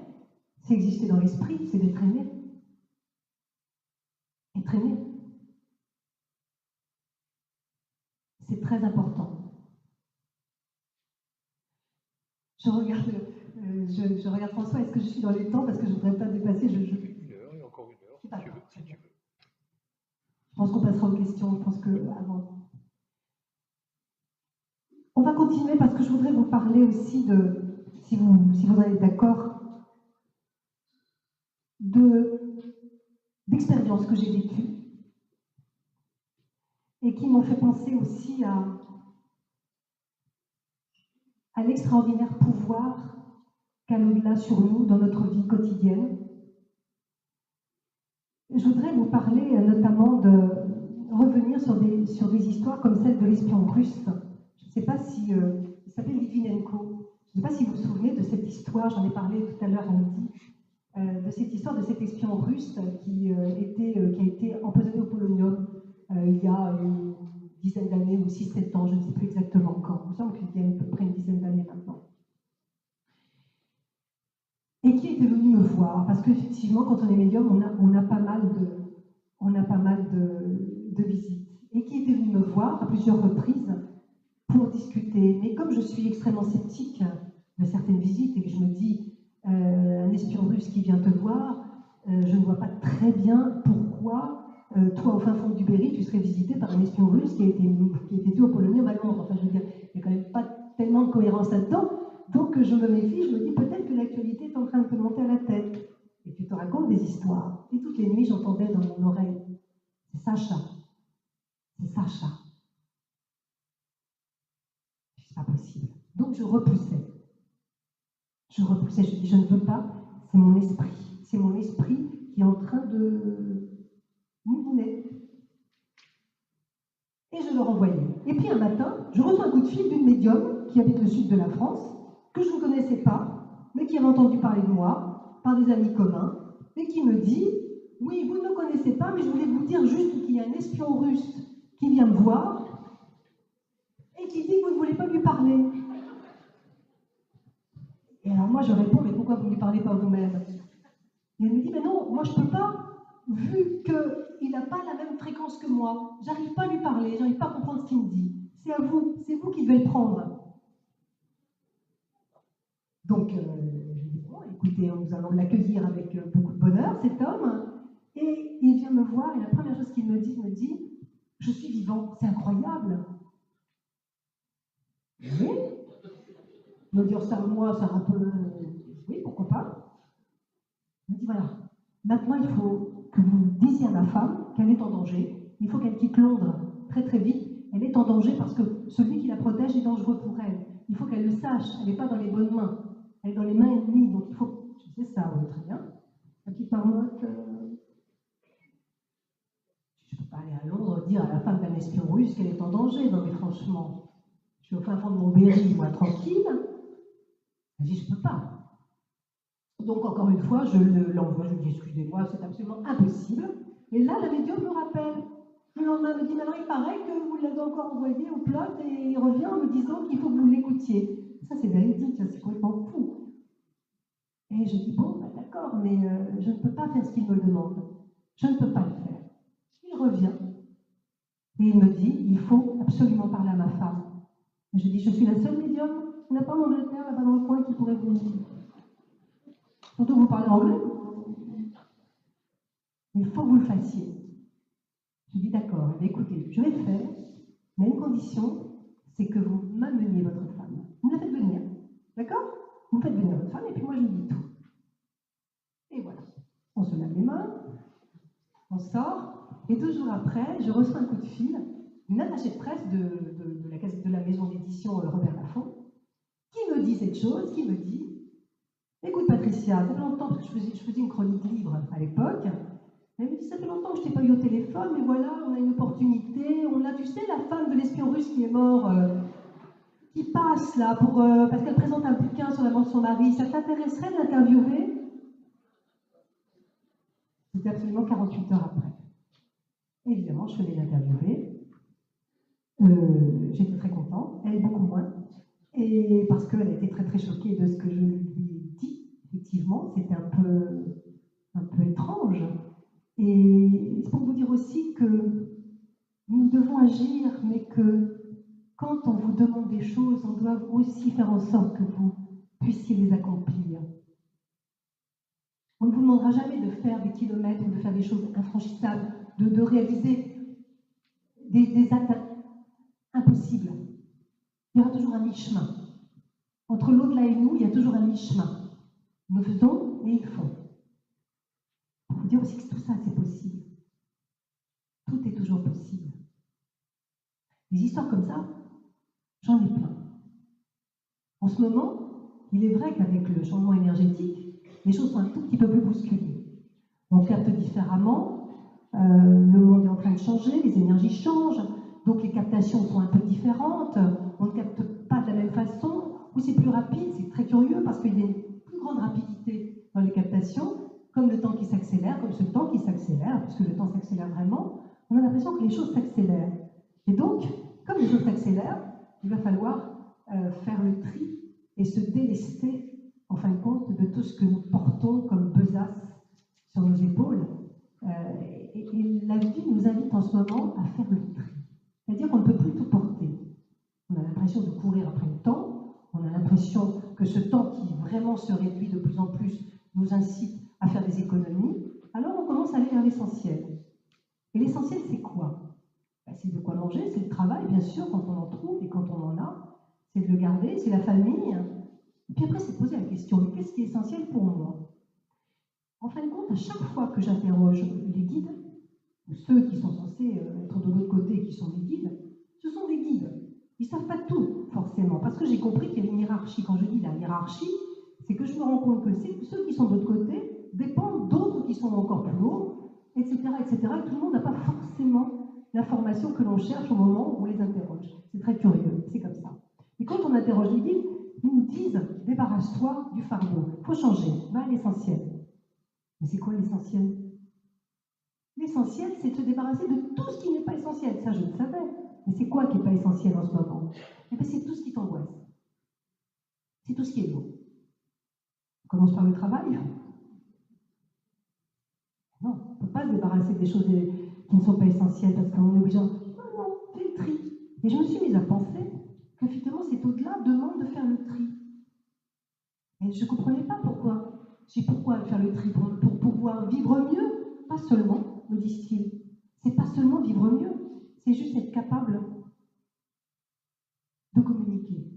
[SPEAKER 1] C'est exister dans l'esprit, c'est d'être aimé. Être aimé. C'est très important. Je regarde François, est-ce que je suis dans les temps? Parce que je ne voudrais pas dépasser.
[SPEAKER 2] Une heure, et encore une heure, si tu veux.
[SPEAKER 1] Je pense qu'on passera aux questions, je pense que avant. On va continuer parce que je voudrais vous parler aussi si vous en êtes d'accord, d'expériences que j'ai vécues et qui m'ont fait penser aussi à l'extraordinaire pouvoir qu'a l'au-delà sur nous dans notre vie quotidienne. Je voudrais vous parler notamment de revenir sur des histoires comme celle de l'espion russe. Je ne sais pas si... il s'appelle Litvinenko. Je ne sais pas si vous vous souvenez de cette histoire, j'en ai parlé tout à l'heure à midi, de cette histoire de cet espion russe qui a été empoisonné au polonium il y a une dizaine d'années ou 6-7 ans, je ne sais plus exactement quand. Il me semble qu'il y a à peu près une dizaine d'années maintenant. Et qui était venu me voir, parce qu'effectivement, quand on est médium, on a pas mal de visites. Et qui était venu me voir à plusieurs reprises pour discuter. Mais comme je suis extrêmement sceptique de certaines visites et que je me dis, un espion russe qui vient te voir, je ne vois pas très bien pourquoi, toi, au fin fond du Berry, tu serais visité par un espion russe qui a été tué au polonium à Londres. Enfin, je veux dire, il n'y a quand même pas tellement de cohérence là-dedans. Donc, je me méfie, je me dis peut-être que l'actualité est en train de te monter à la tête. Et tu te racontes des histoires. Et toutes les nuits, j'entendais dans mon oreille, c'est Sacha. C'est Sacha. C'est pas possible. Donc, je repoussais. Je dis, je ne veux pas, c'est mon esprit. C'est mon esprit qui est en train de mouliner. Et je le renvoyais. Et puis un matin, je reçois un coup de fil d'une médium qui habite le sud de la France, que je ne connaissais pas, mais qui avait entendu parler de moi, par des amis communs, et qui me dit, oui, vous ne me connaissez pas, mais je voulais vous dire juste qu'il y a un espion russe qui vient me voir, et qui dit que vous ne voulez pas lui parler. Et alors moi je réponds, mais pourquoi vous ne lui parlez pas vous-même? Et elle me dit, mais non, moi je ne peux pas, vu qu'il n'a pas la même fréquence que moi, j'arrive pas à lui parler, j'arrive pas à comprendre ce qu'il me dit. C'est vous qui devez le prendre. Donc, je lui dis, bon, écoutez, nous allons l'accueillir avec beaucoup de bonheur, cet homme. Et il vient me voir, et la première chose qu'il me dit, je suis vivant, c'est incroyable. Oui. Me dire ça à moi, ça un peu. Oui, pourquoi pas. Il me dit, voilà, maintenant il faut que vous disiez à ma femme qu'elle est en danger. Il faut qu'elle quitte Londres très très vite. Elle est en danger parce que celui qui la protège est dangereux pour elle. Il faut qu'elle le sache, elle n'est pas dans les bonnes mains. Elle est dans les mains ennemies, donc il faut. Je sais ça, oui, très bien. La petite marmotte. Je ne peux pas aller à Londres dire à la femme d'un espion russe qu'elle est en danger. Non, mais franchement, je suis au fin fond de mon Berry, moi, tranquille. Elle dit, je ne peux pas. Donc, encore une fois, je l'envoie, je lui dis, excusez-moi, c'est absolument impossible. Et là, la médium me rappelle. Le lendemain, elle me dit, maintenant, il paraît que vous l'avez encore envoyé au plot et il revient en me disant qu'il faut que vous l'écoutiez. Ça, c'est véridique, c'est complètement fou. Et je dis, bon, bah, d'accord, mais je ne peux pas faire ce qu'il me demande. Je ne peux pas le faire. Il revient et il me dit, il faut absolument parler à ma femme. Et je dis, je suis la seule médium, il n'y en a pas en Angleterre, là-bas dans le coin, qui pourrait vous... Surtout vous parlez anglais. Il faut que vous le fassiez. Je dis, d'accord, écoutez, je vais le faire, mais à une condition, c'est que vous m'ameniez votre femme. Vous me la faites venir, d'accord? Vous me faites venir votre femme, et puis moi je lui dis tout. Et voilà. On se lave les mains, on sort, et 2 jours après, je reçois un coup de fil d'une attachée de presse de la maison d'édition Robert Laffont, qui me dit cette chose, qui me dit, écoute Patricia, ça fait longtemps, parce que je faisais une chronique libre à l'époque, elle me dit, ça fait longtemps que je ne t'ai pas eu au téléphone, mais voilà, on a une opportunité, on a, tu sais, la femme de l'espion russe qui est mort, qui passe là, parce qu'elle présente un bouquin sur la mort de son mari, ça t'intéresserait de l'interviewer? C'était absolument 48 heures après. Évidemment, je faisais l'interviewer. J'étais très contente, elle beaucoup moins, et parce qu'elle était très très choquée de ce que je lui ai dit. Effectivement, c'était un peu étrange. Et c'est pour vous dire aussi que nous devons agir, mais que quand on vous demande des choses, on doit aussi faire en sorte que vous puissiez les accomplir. On ne vous demandera jamais de faire des kilomètres ou de faire des choses infranchissables, de réaliser des actes impossibles. Il y aura toujours un mi-chemin. Entre l'au-delà et nous, il y a toujours un mi-chemin. Nous faisons et ils font. Pour vous dire aussi que tout ça, c'est possible. Tout est toujours possible. Des histoires comme ça, j'en ai plein. En ce moment, il est vrai qu'avec le changement énergétique, les choses sont un tout petit peu plus bousculées. On capte différemment, le monde est en train de changer, les énergies changent, donc les captations sont un peu différentes, on ne capte pas de la même façon, ou c'est plus rapide, c'est très curieux parce qu'il y a une plus grande rapidité dans les captations, comme le temps qui s'accélère, comme ce temps qui s'accélère, puisque le temps s'accélère vraiment, on a l'impression que les choses s'accélèrent. Et donc, comme les choses s'accélèrent, il va falloir faire le tri et se délester, en fin de compte, de tout ce que nous portons comme besace sur nos épaules. Et la vie nous invite en ce moment à faire le tri. C'est-à-dire qu'on ne peut plus tout porter. On a l'impression de courir après le temps, on a l'impression que ce temps qui vraiment se réduit de plus en plus nous incite à faire des économies, alors on commence à aller vers l'essentiel. Et l'essentiel, c'est quoi? C'est de quoi manger, c'est le travail, bien sûr, quand on en trouve et quand on en a, c'est de le garder, c'est la famille. Et puis après, c'est de poser la question, mais qu'est-ce qui est essentiel pour moi? En fin de compte, à chaque fois que j'interroge les guides, ou ceux qui sont censés être de l'autre côté, qui sont des guides, ce sont des guides. Ils ne savent pas tout, forcément, parce que j'ai compris qu'il y avait une hiérarchie. Quand je dis la hiérarchie, c'est que je me rends compte que ceux qui sont de l'autre côté dépendent d'autres qui sont encore plus hauts, etc., etc. Et tout le monde n'a pas forcément l'information que l'on cherche au moment où on les interroge. C'est très curieux, c'est comme ça. Et quand on interroge les guides, ils nous disent « débarrasse-toi du fardeau, il faut changer, va à l'essentiel ». Mais c'est quoi l'essentiel? L'essentiel, c'est de se débarrasser de tout ce qui n'est pas essentiel. Ça, je le savais. Mais c'est quoi qui n'est pas essentiel en ce moment? Eh bien, c'est tout ce qui t'angoisse. C'est tout ce qui est lourd. On commence par le travail. pas se débarrasser des choses qui ne sont pas essentielles parce qu'on est obligé. Non, non, fais le tri. Et je me suis mise à penser que finalement, c'est au-delà, demande de faire le tri. Et je ne comprenais pas pourquoi. J'ai dit pourquoi faire le tri pour pouvoir vivre mieux. Pas seulement, me disent-ils. C'est pas seulement vivre mieux, c'est juste être capable de communiquer.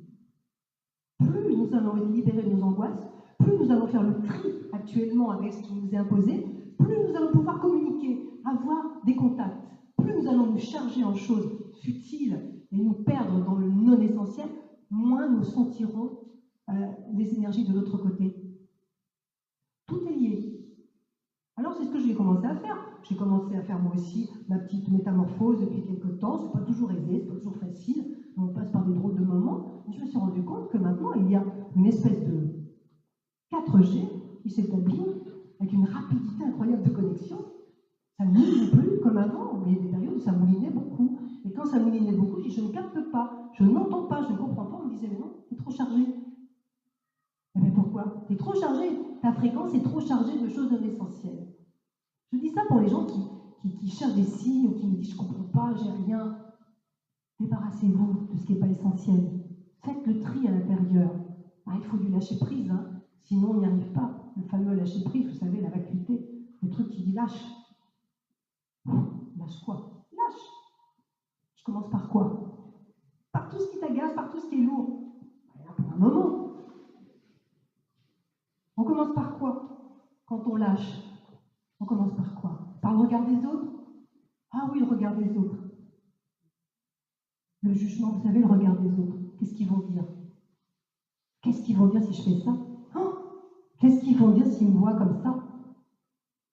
[SPEAKER 1] Plus nous allons libérer de nos angoisses, plus nous allons faire le tri actuellement avec ce qui nous est imposé, plus nous allons pouvoir communiquer, avoir des contacts, plus nous allons nous charger en choses futiles et nous perdre dans le non essentiel, moins nous sentirons les énergies de l'autre côté. Tout est lié. Alors c'est ce que j'ai commencé à faire. J'ai commencé à faire moi aussi ma petite métamorphose depuis quelques temps. C'est pas toujours aisé, c'est pas toujours facile. On passe par des drôles de moments. Mais je me suis rendu compte que maintenant il y a une espèce de 4G qui s'établit avec une rapidité incroyable de connexion. Ça ne mouline plus comme avant. Il y a des périodes où ça moulinait beaucoup. Et quand ça moulinait beaucoup, je ne capte pas, je n'entends pas, je ne comprends pas. On me disait mais non, c'est trop chargé. Mais pourquoi? C'est trop chargé. Ta fréquence est trop chargée de choses non essentielles. Je dis ça pour les gens qui cherchent des signes ou qui me disent je ne comprends pas, j'ai rien. Débarrassez-vous de ce qui n'est pas essentiel. Faites le tri à l'intérieur. Ah, il faut du lâcher prise, hein. Sinon on n'y arrive pas. Le fameux lâcher prise, vous savez, la vacuité, le truc qui dit lâche. Lâche quoi? Lâche. Je commence par quoi? Par tout ce qui t'agace, par tout ce qui est lourd. Pour un moment. On commence par quoi? Quand on lâche, on commence par quoi? Par le regard des autres? Ah oui, le regard des autres. Le jugement, vous savez, le regard des autres. Qu'est-ce qu'ils vont dire? Qu'est-ce qu'ils vont dire si je fais ça? Oh, qu'est-ce qu'ils vont dire s'ils me voient comme ça?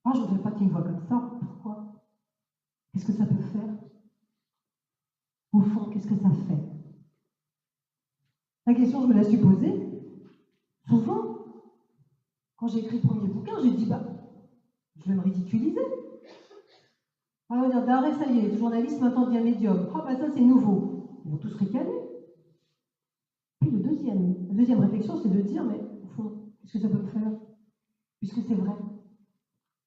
[SPEAKER 1] Ah, je ne voudrais pas qu'ils me voient comme ça. Pourquoi? Qu'est-ce que ça peut faire? Au fond, qu'est-ce que ça fait? La question, je me la suis posée. Souvent, quand j'ai écrit le premier bouquin, j'ai dit, je vais me ridiculiser. On va dire, d'arrêt, ça y est, le journaliste maintenant devient médium. Ah, ça, c'est nouveau. Ils vont tous ricaner. Puis la deuxième réflexion, c'est de dire, mais au fond, qu'est-ce que ça peut me faire? Puisque c'est vrai.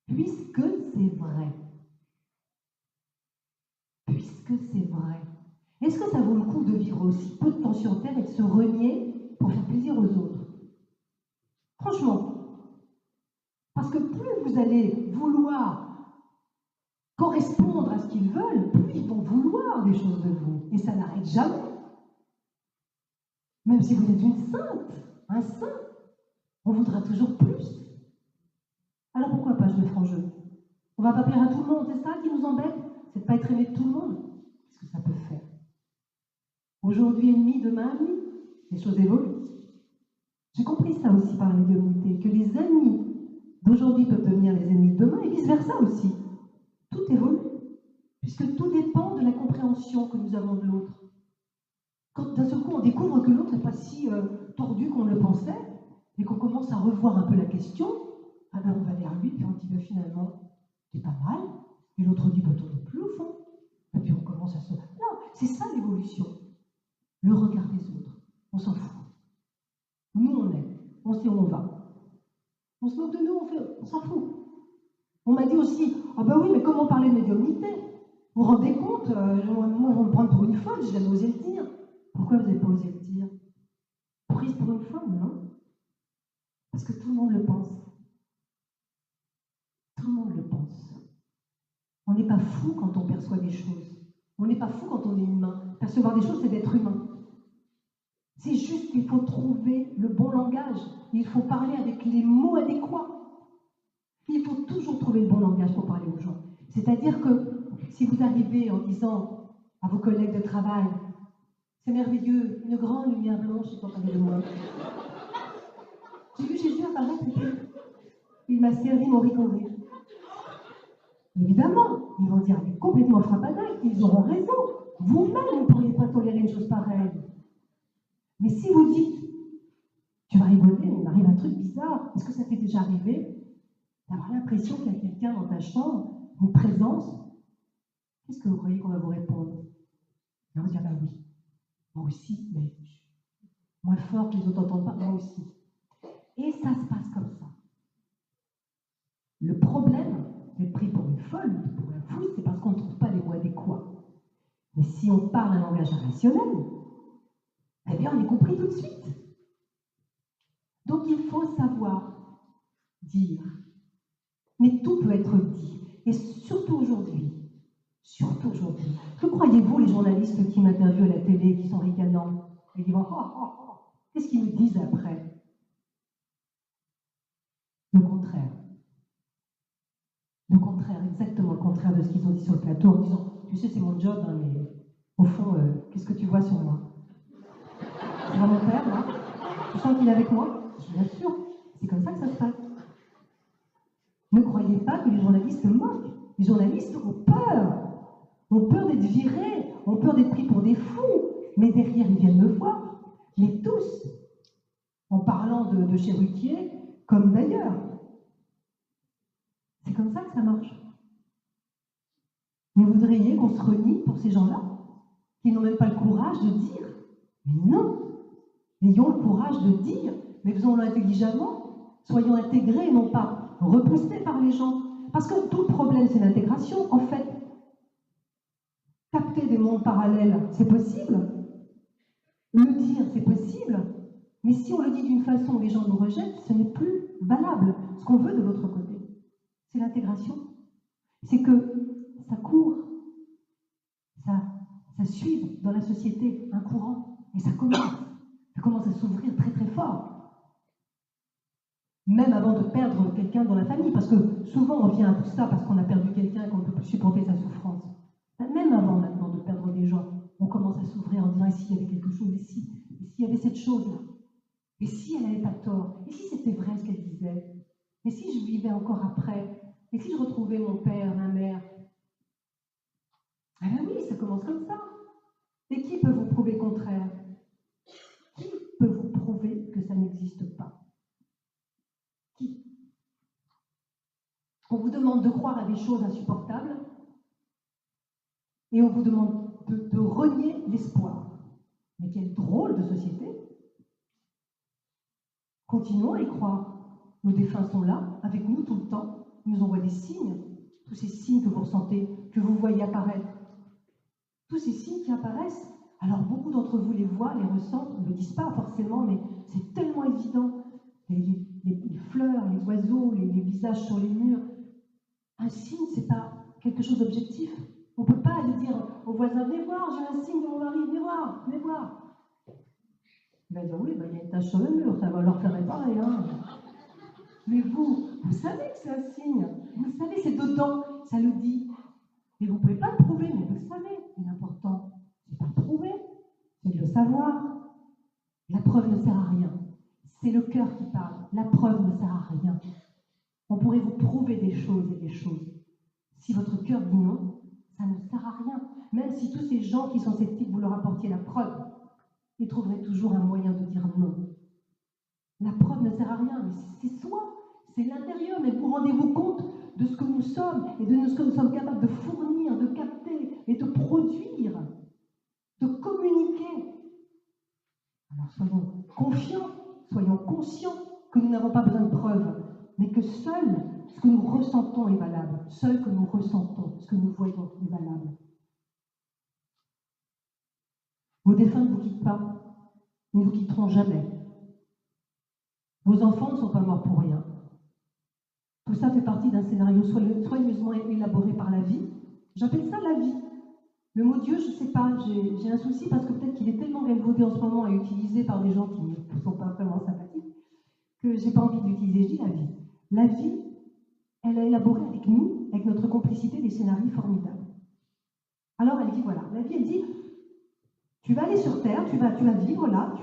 [SPEAKER 1] Puisque c'est vrai. Puisque c'est vrai. Est-ce que ça vaut le coup de vivre aussi peu de temps sur Terre et de se renier pour faire plaisir aux autres? Franchement. Parce que plus vous allez vouloir correspondre à ce qu'ils veulent, plus ils vont vouloir des choses de vous. Et ça n'arrête jamais. Même si vous êtes une sainte, un saint, on voudra toujours plus. Alors pourquoi pas je me ferai en jeu? On va pas plaire à tout le monde, c'est ça qui nous embête? C'est de pas être aimé de tout le monde. Qu'est-ce que ça peut faire? Aujourd'hui ennemi, demain ami. Les choses évoluent. J'ai compris ça aussi par la médiumnité, que les amis d'aujourd'hui peuvent devenir les ennemis de demain et vice-versa aussi. Tout évolue, puisque tout dépend de la compréhension que nous avons de l'autre. Quand d'un seul coup on découvre que l'autre n'est pas si tordu qu'on le pensait, et qu'on commence à revoir un peu la question, alors on va vers lui, puis on dit finalement, c'est pas mal, et l'autre dit, toi non plus au fond. Et puis on commence à se... Non, c'est ça l'évolution. Le regard des autres, on s'en fout. Nous on est, on sait où on va. On se moque de nous, on s'en fout. On m'a dit aussi, ah ben oui, mais comment parler de médiumnité? Vous vous rendez compte, moi, on va me prendre pour une folle, j'ai jamais osé le dire. Pourquoi vous n'avez pas osé le dire? Prise pour une folle, non? Parce que tout le monde le pense. Tout le monde le pense. On n'est pas fou quand on perçoit des choses. On n'est pas fou quand on est humain. Percevoir des choses, c'est d'être humain. C'est juste qu'il faut trouver le bon langage. Il faut parler avec les mots adéquats. Il faut toujours trouver le bon langage pour parler aux gens. C'est-à-dire que si vous arrivez en disant à vos collègues de travail, c'est merveilleux, une grande lumière blanche est en train de moi. J'ai vu Jésus apparaître et puis il m'a servi mon ricoré. Évidemment, ils vont dire, mais complètement frappadaille, ils auront raison. Vous-même, vous ne pourriez pas tolérer une chose pareille. Mais si vous dites, tu vas rigoler, il m'arrive un truc bizarre, est-ce que ça t'est déjà arrivé d'avoir l'impression qu'il y a quelqu'un dans ta chambre, une présence? Qu'est-ce que vous croyez qu'on va vous répondre? Et on va dire, oui, moi aussi, mais moins fort que les autres n'entendent pas, moi aussi. Et ça se passe comme ça. Le problème d'être pris pour une folle, pour la fouille, c'est parce qu'on ne trouve pas les mots adéquats. Mais si on parle un langage rationnel, eh bien, on est compris tout de suite. Donc, il faut savoir dire. Mais tout peut être dit. Et surtout aujourd'hui. Surtout aujourd'hui. Que croyez-vous, les journalistes qui m'interviewent à la télé, qui sont ricanants, et qui vont « oh, oh, oh », qu'est-ce qu'ils me disent après? Le contraire. Le contraire, exactement le contraire de ce qu'ils ont dit sur le plateau, en disant « tu sais, c'est mon job, hein, mais au fond, qu'est-ce que tu vois sur moi ?» C'est mon père, là. Tu sens qu'il est avec moi? Je vous assure, c'est comme ça que ça se passe. Ne croyez pas que les journalistes moquent. Les journalistes ont peur. Ont peur d'être virés, ont peur d'être pris pour des fous. Mais derrière, ils viennent me voir. Mais tous, en parlant de Cherutier, comme d'ailleurs. C'est comme ça que ça marche. Mais vous voudriez qu'on se renie pour ces gens-là, qui n'ont même pas le courage de dire. Mais non, ayons le courage de dire, mais faisons-le intelligemment, soyons intégrés et non pas repoussés par les gens. Parce que tout le problème, c'est l'intégration. En fait, capter des mondes parallèles, c'est possible. Le dire, c'est possible. Mais si on le dit d'une façon où les gens nous rejettent, ce n'est plus valable. Ce qu'on veut de l'autre côté, c'est l'intégration. C'est que ça court, ça suive dans la société un courant. Et ça commence à s'ouvrir très très fort. Même avant de perdre quelqu'un dans la famille, parce que souvent on vient à tout ça parce qu'on a perdu quelqu'un et qu'on ne peut plus supporter sa souffrance. Même avant maintenant de perdre des gens, on commence à s'ouvrir en disant « et s'il y avait quelque chose, et s'il y avait cette chose-là, et si elle n'avait pas tort, et si c'était vrai ce qu'elle disait, et si je vivais encore après, et si je retrouvais mon père, ma mère ?» Ah ben oui, ça commence comme ça. Et qui peut vous prouver le contraire? Qui peut vous prouver que ça n'existe pas? Qui? On vous demande de croire à des choses insupportables et on vous demande de renier l'espoir. Mais quelle drôle de société! Continuons à y croire. Nos défunts sont là, avec nous tout le temps. Ils nous envoient des signes. Tous ces signes que vous ressentez, que vous voyez apparaître. Tous ces signes qui apparaissent. Alors beaucoup d'entre vous les voient, les ressentent, ne le disent pas forcément, mais c'est tellement évident. Les fleurs, les oiseaux, les visages sur les murs. Un signe, c'est pas quelque chose d'objectif. On ne peut pas aller dire au voisin « venez voir, j'ai un signe de mon mari, venez voir, venez voir ». Il va dire « oui, il y a une tache sur le mur, ça va leur faire réparer. Hein. » Mais vous savez que c'est un signe. Vous le savez, c'est dedans, ça le dit. Et vous ne pouvez pas le prouver, mais vous le savez. Et l'important, c'est pas de prouver, c'est de le savoir. La preuve ne sert à rien. C'est le cœur qui parle. La preuve ne sert à rien. On pourrait vous prouver des choses et des choses. Si votre cœur dit non, ça ne sert à rien. Même si tous ces gens qui sont sceptiques, vous leur apportiez la preuve, ils trouveraient toujours un moyen de dire non. La preuve ne sert à rien, mais c'est soi, c'est l'intérieur. Mais vous rendez-vous compte de ce que nous sommes et de ce que nous sommes capables de fournir, de capter et de produire, de communiquer. Alors soyons confiants, soyons conscients que nous n'avons pas besoin de preuves, mais que seul ce que nous ressentons est valable. Seul que nous ressentons, ce que nous voyons est valable. Vos défunts ne vous quittent pas, ils ne vous quitteront jamais. Vos enfants ne sont pas morts pour rien. Tout ça fait partie d'un scénario soigneusement élaboré par la vie. J'appelle ça la vie. Le mot Dieu, je ne sais pas, j'ai un souci parce que peut-être qu'il est tellement galvaudé en ce moment et utilisé par des gens qui ne sont pas vraiment sympathiques que je n'ai pas envie d'utiliser. Je dis la vie. La vie, elle a élaboré avec nous, avec notre complicité, des scénarios formidables. Alors elle dit voilà, la vie elle dit tu vas aller sur Terre, tu vas vivre là,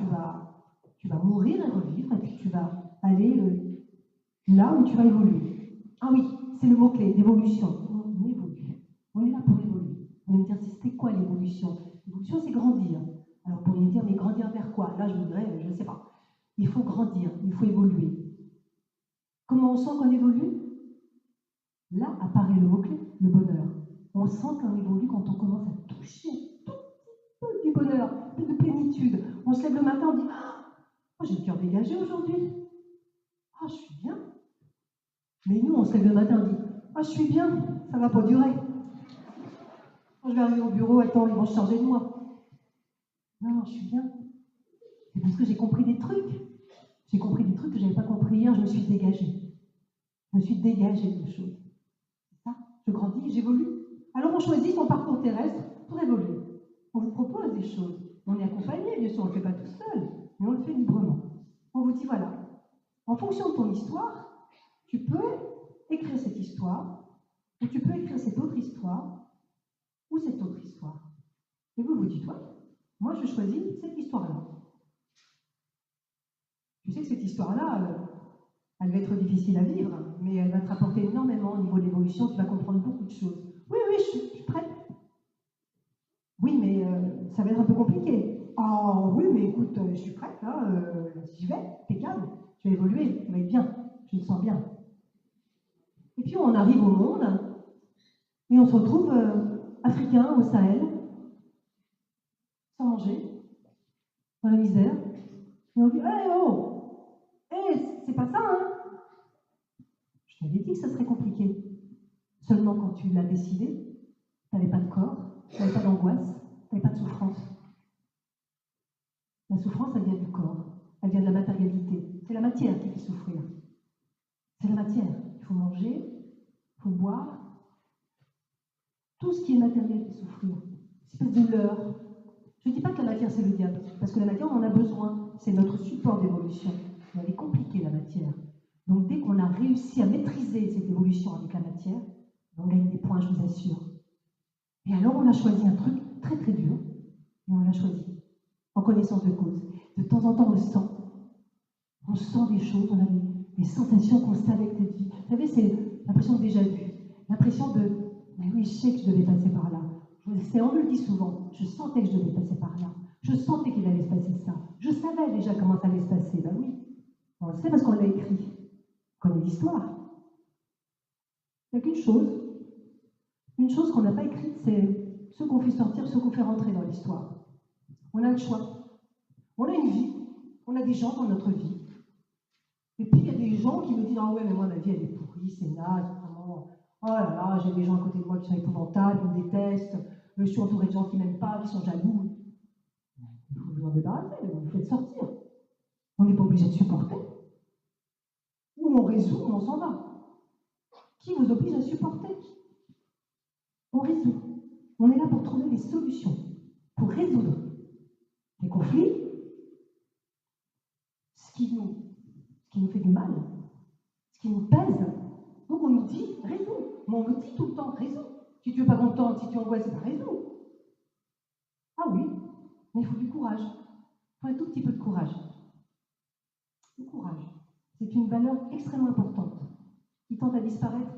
[SPEAKER 1] tu vas mourir et revivre, et puis tu vas aller là où tu vas évoluer. Ah oui, c'est le mot-clé, l'évolution. On évolue. On est là pour évoluer. Vous allez me dire, c'était quoi l'évolution? L'évolution, c'est grandir. Alors vous pourriez me dire, mais grandir vers quoi? Là, je vous dirais, je ne sais pas. Il faut grandir, il faut évoluer. Comment on sent qu'on évolue? Là apparaît le mot-clé, le bonheur. On sent qu'on évolue quand on commence à toucher tout petit peu du bonheur, de plénitude. On se lève le matin, on dit oh, j'ai le cœur dégagé aujourd'hui. Oh, je suis bien. Mais nous, on se lève le matin, on dit Ah, je suis bien, ça va pas durer. Quand je vais arriver au bureau, attends, ils vont se charger de moi. Non, je suis bien. C'est parce que j'ai compris des trucs. J'ai compris des trucs que je n'avais pas compris hier, je me suis dégagée. Je me suis dégagée de choses. C'est ça, je grandis, j'évolue. Alors on choisit son parcours terrestre pour évoluer. On vous propose des choses. On est accompagné, bien sûr, on ne le fait pas tout seul, mais on le fait librement. On vous dit, voilà, en fonction de ton histoire, tu peux écrire cette histoire, ou tu peux écrire cette autre histoire, ou cette autre histoire. Et vous vous dites, ouais, moi je choisis cette histoire-là. Tu sais que cette histoire-là, elle va être difficile à vivre, mais elle va te rapporter énormément au niveau de l'évolution, tu vas comprendre beaucoup de choses. Oui, oui, je suis prête. Oui, mais ça va être un peu compliqué. Ah oui, mais écoute, je suis prête, là, j'y vais, impeccable, je vais évoluer, ça va être bien, je me sens bien. Et puis on arrive au monde, et on se retrouve africain au Sahel, sans manger, dans la misère, et on dit, hey, oh, hey, c'est pas ça, hein. Je t'avais dit que ça serait compliqué. Seulement quand tu l'as décidé, tu n'avais pas de corps, tu n'avais pas d'angoisse, tu n'avais pas de souffrance. La souffrance, elle vient du corps, elle vient de la matérialité. C'est la matière qui fait souffrir. C'est la matière. Il faut manger, il faut boire. Tout ce qui est matériel fait souffrir. Cette espèce de douleur. Je ne dis pas que la matière, c'est le diable, parce que la matière, on en a besoin. C'est notre support d'évolution. Mais elle est compliquée, la matière. Donc, dès qu'on a réussi à maîtriser cette évolution avec la matière, on gagne des points, je vous assure. Et alors, on a choisi un truc très très dur, et on l'a choisi en connaissance de cause. De temps en temps, on sent des choses, on a des sensations qu'on savait que c'était. Vous savez, c'est l'impression de déjà vu, l'impression de, mais oui, je sais que je devais passer par là. On me le dit souvent, je sentais que je devais passer par là. Je sentais qu'il allait se passer ça. Je savais déjà comment ça allait se passer. Ben oui, on le sait parce qu'on l'a écrit. On connaît l'histoire. Il n'y a qu'une chose qu'on n'a pas écrite, c'est ce qu'on fait sortir, ce qu'on fait rentrer dans l'histoire. On a le choix. On a une vie, on a des gens dans notre vie. Et puis il y a des gens qui me disent, ah ouais, mais moi ma vie elle est pourrie, c'est naze, vraiment. Oh là là, j'ai des gens à côté de moi qui sont épouvantables, qui me détestent, je suis entourée de gens qui m'aiment pas, qui sont jaloux. Il faut vous en débarrasser, vous vous faites sortir. On n'est pas obligé de supporter. Ou on résout, ou on s'en va. Qui vous oblige à supporter? On résout. On est là pour trouver des solutions, pour résoudre les conflits, ce qui nous fait du mal, ce qui nous pèse. Donc on nous dit, résous. Mais on nous dit tout le temps, résous. Si tu n'es pas content, si tu es angoissé, résous. Ah oui, mais il faut du courage. Il faut un tout petit peu de courage. Le courage, c'est une valeur extrêmement importante, qui tend à disparaître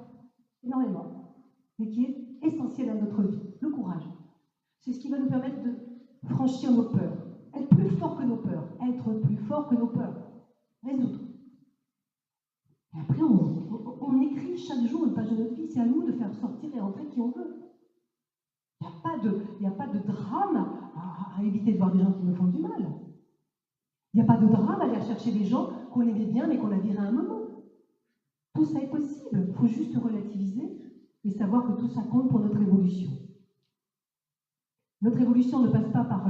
[SPEAKER 1] énormément, mais qui est essentielle à notre vie. Le courage. C'est ce qui va nous permettre de franchir nos peurs, être plus fort que nos peurs, résoudre. Et après, on écrit chaque jour une page de notre vie, c'est à nous de faire sortir et entrer qui on veut. Il n'y a pas de drame à éviter de voir des gens qui me font du mal. Il n'y a pas de drame à aller chercher des gens qu'on aimait bien mais qu'on a viré à un moment. Tout ça est possible, il faut juste relativiser et savoir que tout ça compte pour notre évolution. Notre évolution ne passe pas par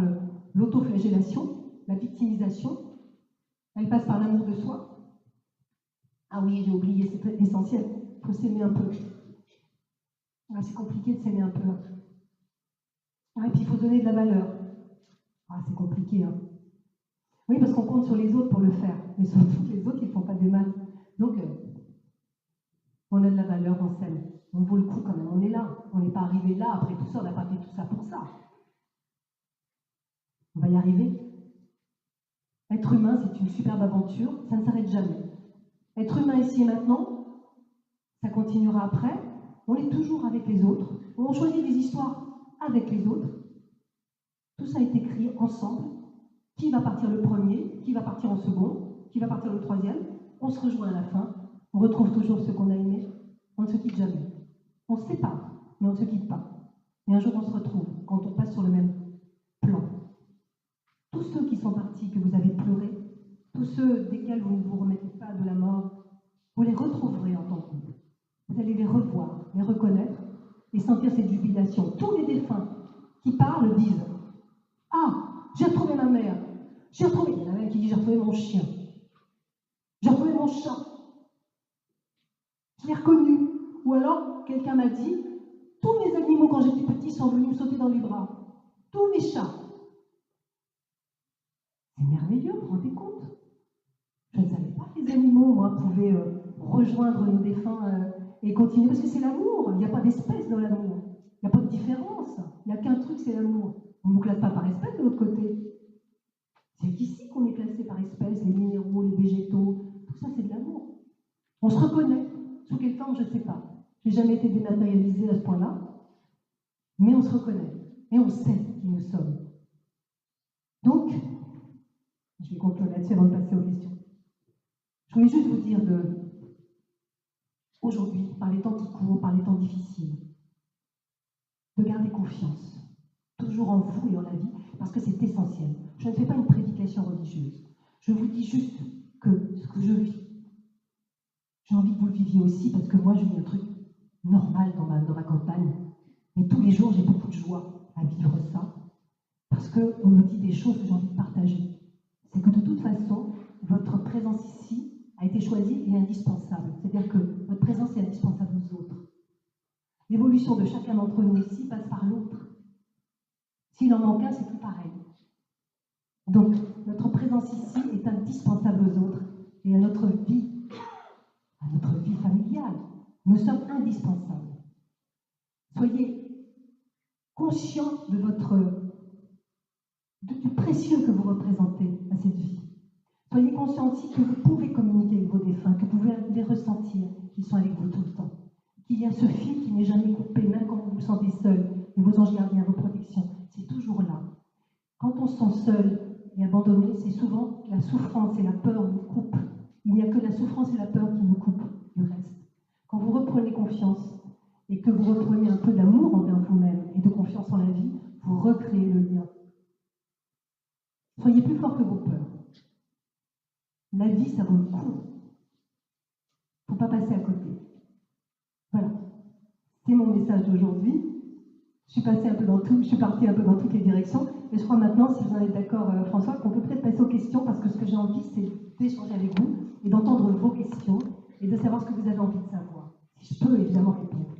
[SPEAKER 1] l'autoflagellation, la victimisation, elle passe par l'amour de soi. Ah oui, j'ai oublié, c'est essentiel, il faut s'aimer un peu. Ah, c'est compliqué de s'aimer un peu. Ah, et puis il faut donner de la valeur. Ah, c'est compliqué, hein. Oui, parce qu'on compte sur les autres pour le faire, mais surtout les autres, ils ne font pas des mal. Donc, on a de la valeur, on s'aime. On vaut le coup quand même, on est là. On n'est pas arrivé là, après tout ça, on n'a pas fait tout ça pour ça. On va y arriver. Être humain, c'est une superbe aventure, ça ne s'arrête jamais. Être humain ici et maintenant, ça continuera après. On est toujours avec les autres. On choisit des histoires avec les autres. Tout ça est écrit ensemble. Qui va partir le premier, qui va partir en second, qui va partir le troisième. On se rejoint à la fin. On retrouve toujours ce qu'on a aimé. On ne se quitte jamais. On se sépare, mais on ne se quitte pas. Et un jour, on se retrouve quand on passe sur le même plan. Tous ceux qui sont partis, que vous avez pleuré, tous ceux desquels vous ne vous remettez pas de la mort, vous les retrouverez en tant que couple. vous allez les revoir, les reconnaître et sentir cette jubilation. Tous les défunts qui parlent disent « Ah, j'ai retrouvé ma mère, j'ai retrouvé... » Il y en a même qui dit « J'ai retrouvé mon chien, j'ai retrouvé mon chat, je l'ai reconnu. » Ou alors, quelqu'un m'a dit « Tous mes animaux, quand j'étais petit, sont venus me sauter dans les bras. Tous mes chats. » C'est merveilleux, vous vous rendez compte? Je ne savais pas que les animaux, moi, pouvaient rejoindre nos défunts et continuer, parce que c'est l'amour. Il n'y a pas d'espèce dans l'amour. Il n'y a pas de différence. Il n'y a qu'un truc, c'est l'amour. On ne nous classe pas par espèce de l'autre côté. C'est ici qu'on est classé par espèce, les minéraux, les végétaux. Tout ça, c'est de l'amour. On se reconnaît. Sous quelle forme, je ne sais pas. Je n'ai jamais été dématérialisée à ce point-là. Mais on se reconnaît. Et on sait qui nous sommes. Donc, je vais conclure là-dessus avant de passer aux questions. Je voulais juste vous dire aujourd'hui, par les temps qui courent, par les temps difficiles, de garder confiance, toujours en vous et en la vie, parce que c'est essentiel. Je ne fais pas une prédication religieuse. Je vous dis juste que ce que je vis, j'ai envie que vous le viviez aussi, parce que moi, je vis un truc normal dans ma campagne. Et tous les jours, j'ai beaucoup de joie à vivre ça, parce qu'on me dit des choses que j'ai envie de partager. C'est que de toute façon, votre présence ici a été choisie et indispensable. C'est-à-dire que votre présence est indispensable aux autres. L'évolution de chacun d'entre nous ici passe par l'autre. S'il en manque un, c'est plus pareil. Donc, notre présence ici est indispensable aux autres et à notre vie familiale. Nous sommes indispensables. Soyez conscients de du précieux que vous représentez à cette vie. Soyez conscients aussi que vous pouvez communiquer avec vos défunts, que vous pouvez les ressentir, qu'ils sont avec vous tout le temps. Qu'il y a ce fil qui n'est jamais coupé, même quand vous vous sentez seul, et vos anges gardiens, vos protections, c'est toujours là. Quand on se sent seul et abandonné, c'est souvent la souffrance et la peur nous coupent. Il n'y a que la souffrance et la peur qui nous coupent du reste. Quand vous reprenez confiance et que vous reprenez un peu d'amour envers vous-même et de confiance en la vie, vous recréez le lien. Soyez plus fort que vos peurs. La vie, ça vaut le coup. Il ne faut pas passer à côté. Voilà. C'est mon message d'aujourd'hui. Je suis partie un peu dans toutes les directions. Et je crois maintenant, si vous en êtes d'accord, François, qu'on peut peut-être passer aux questions, parce que ce que j'ai envie, c'est d'échanger avec vous et d'entendre vos questions et de savoir ce que vous avez envie de savoir. Si je peux évidemment répondre.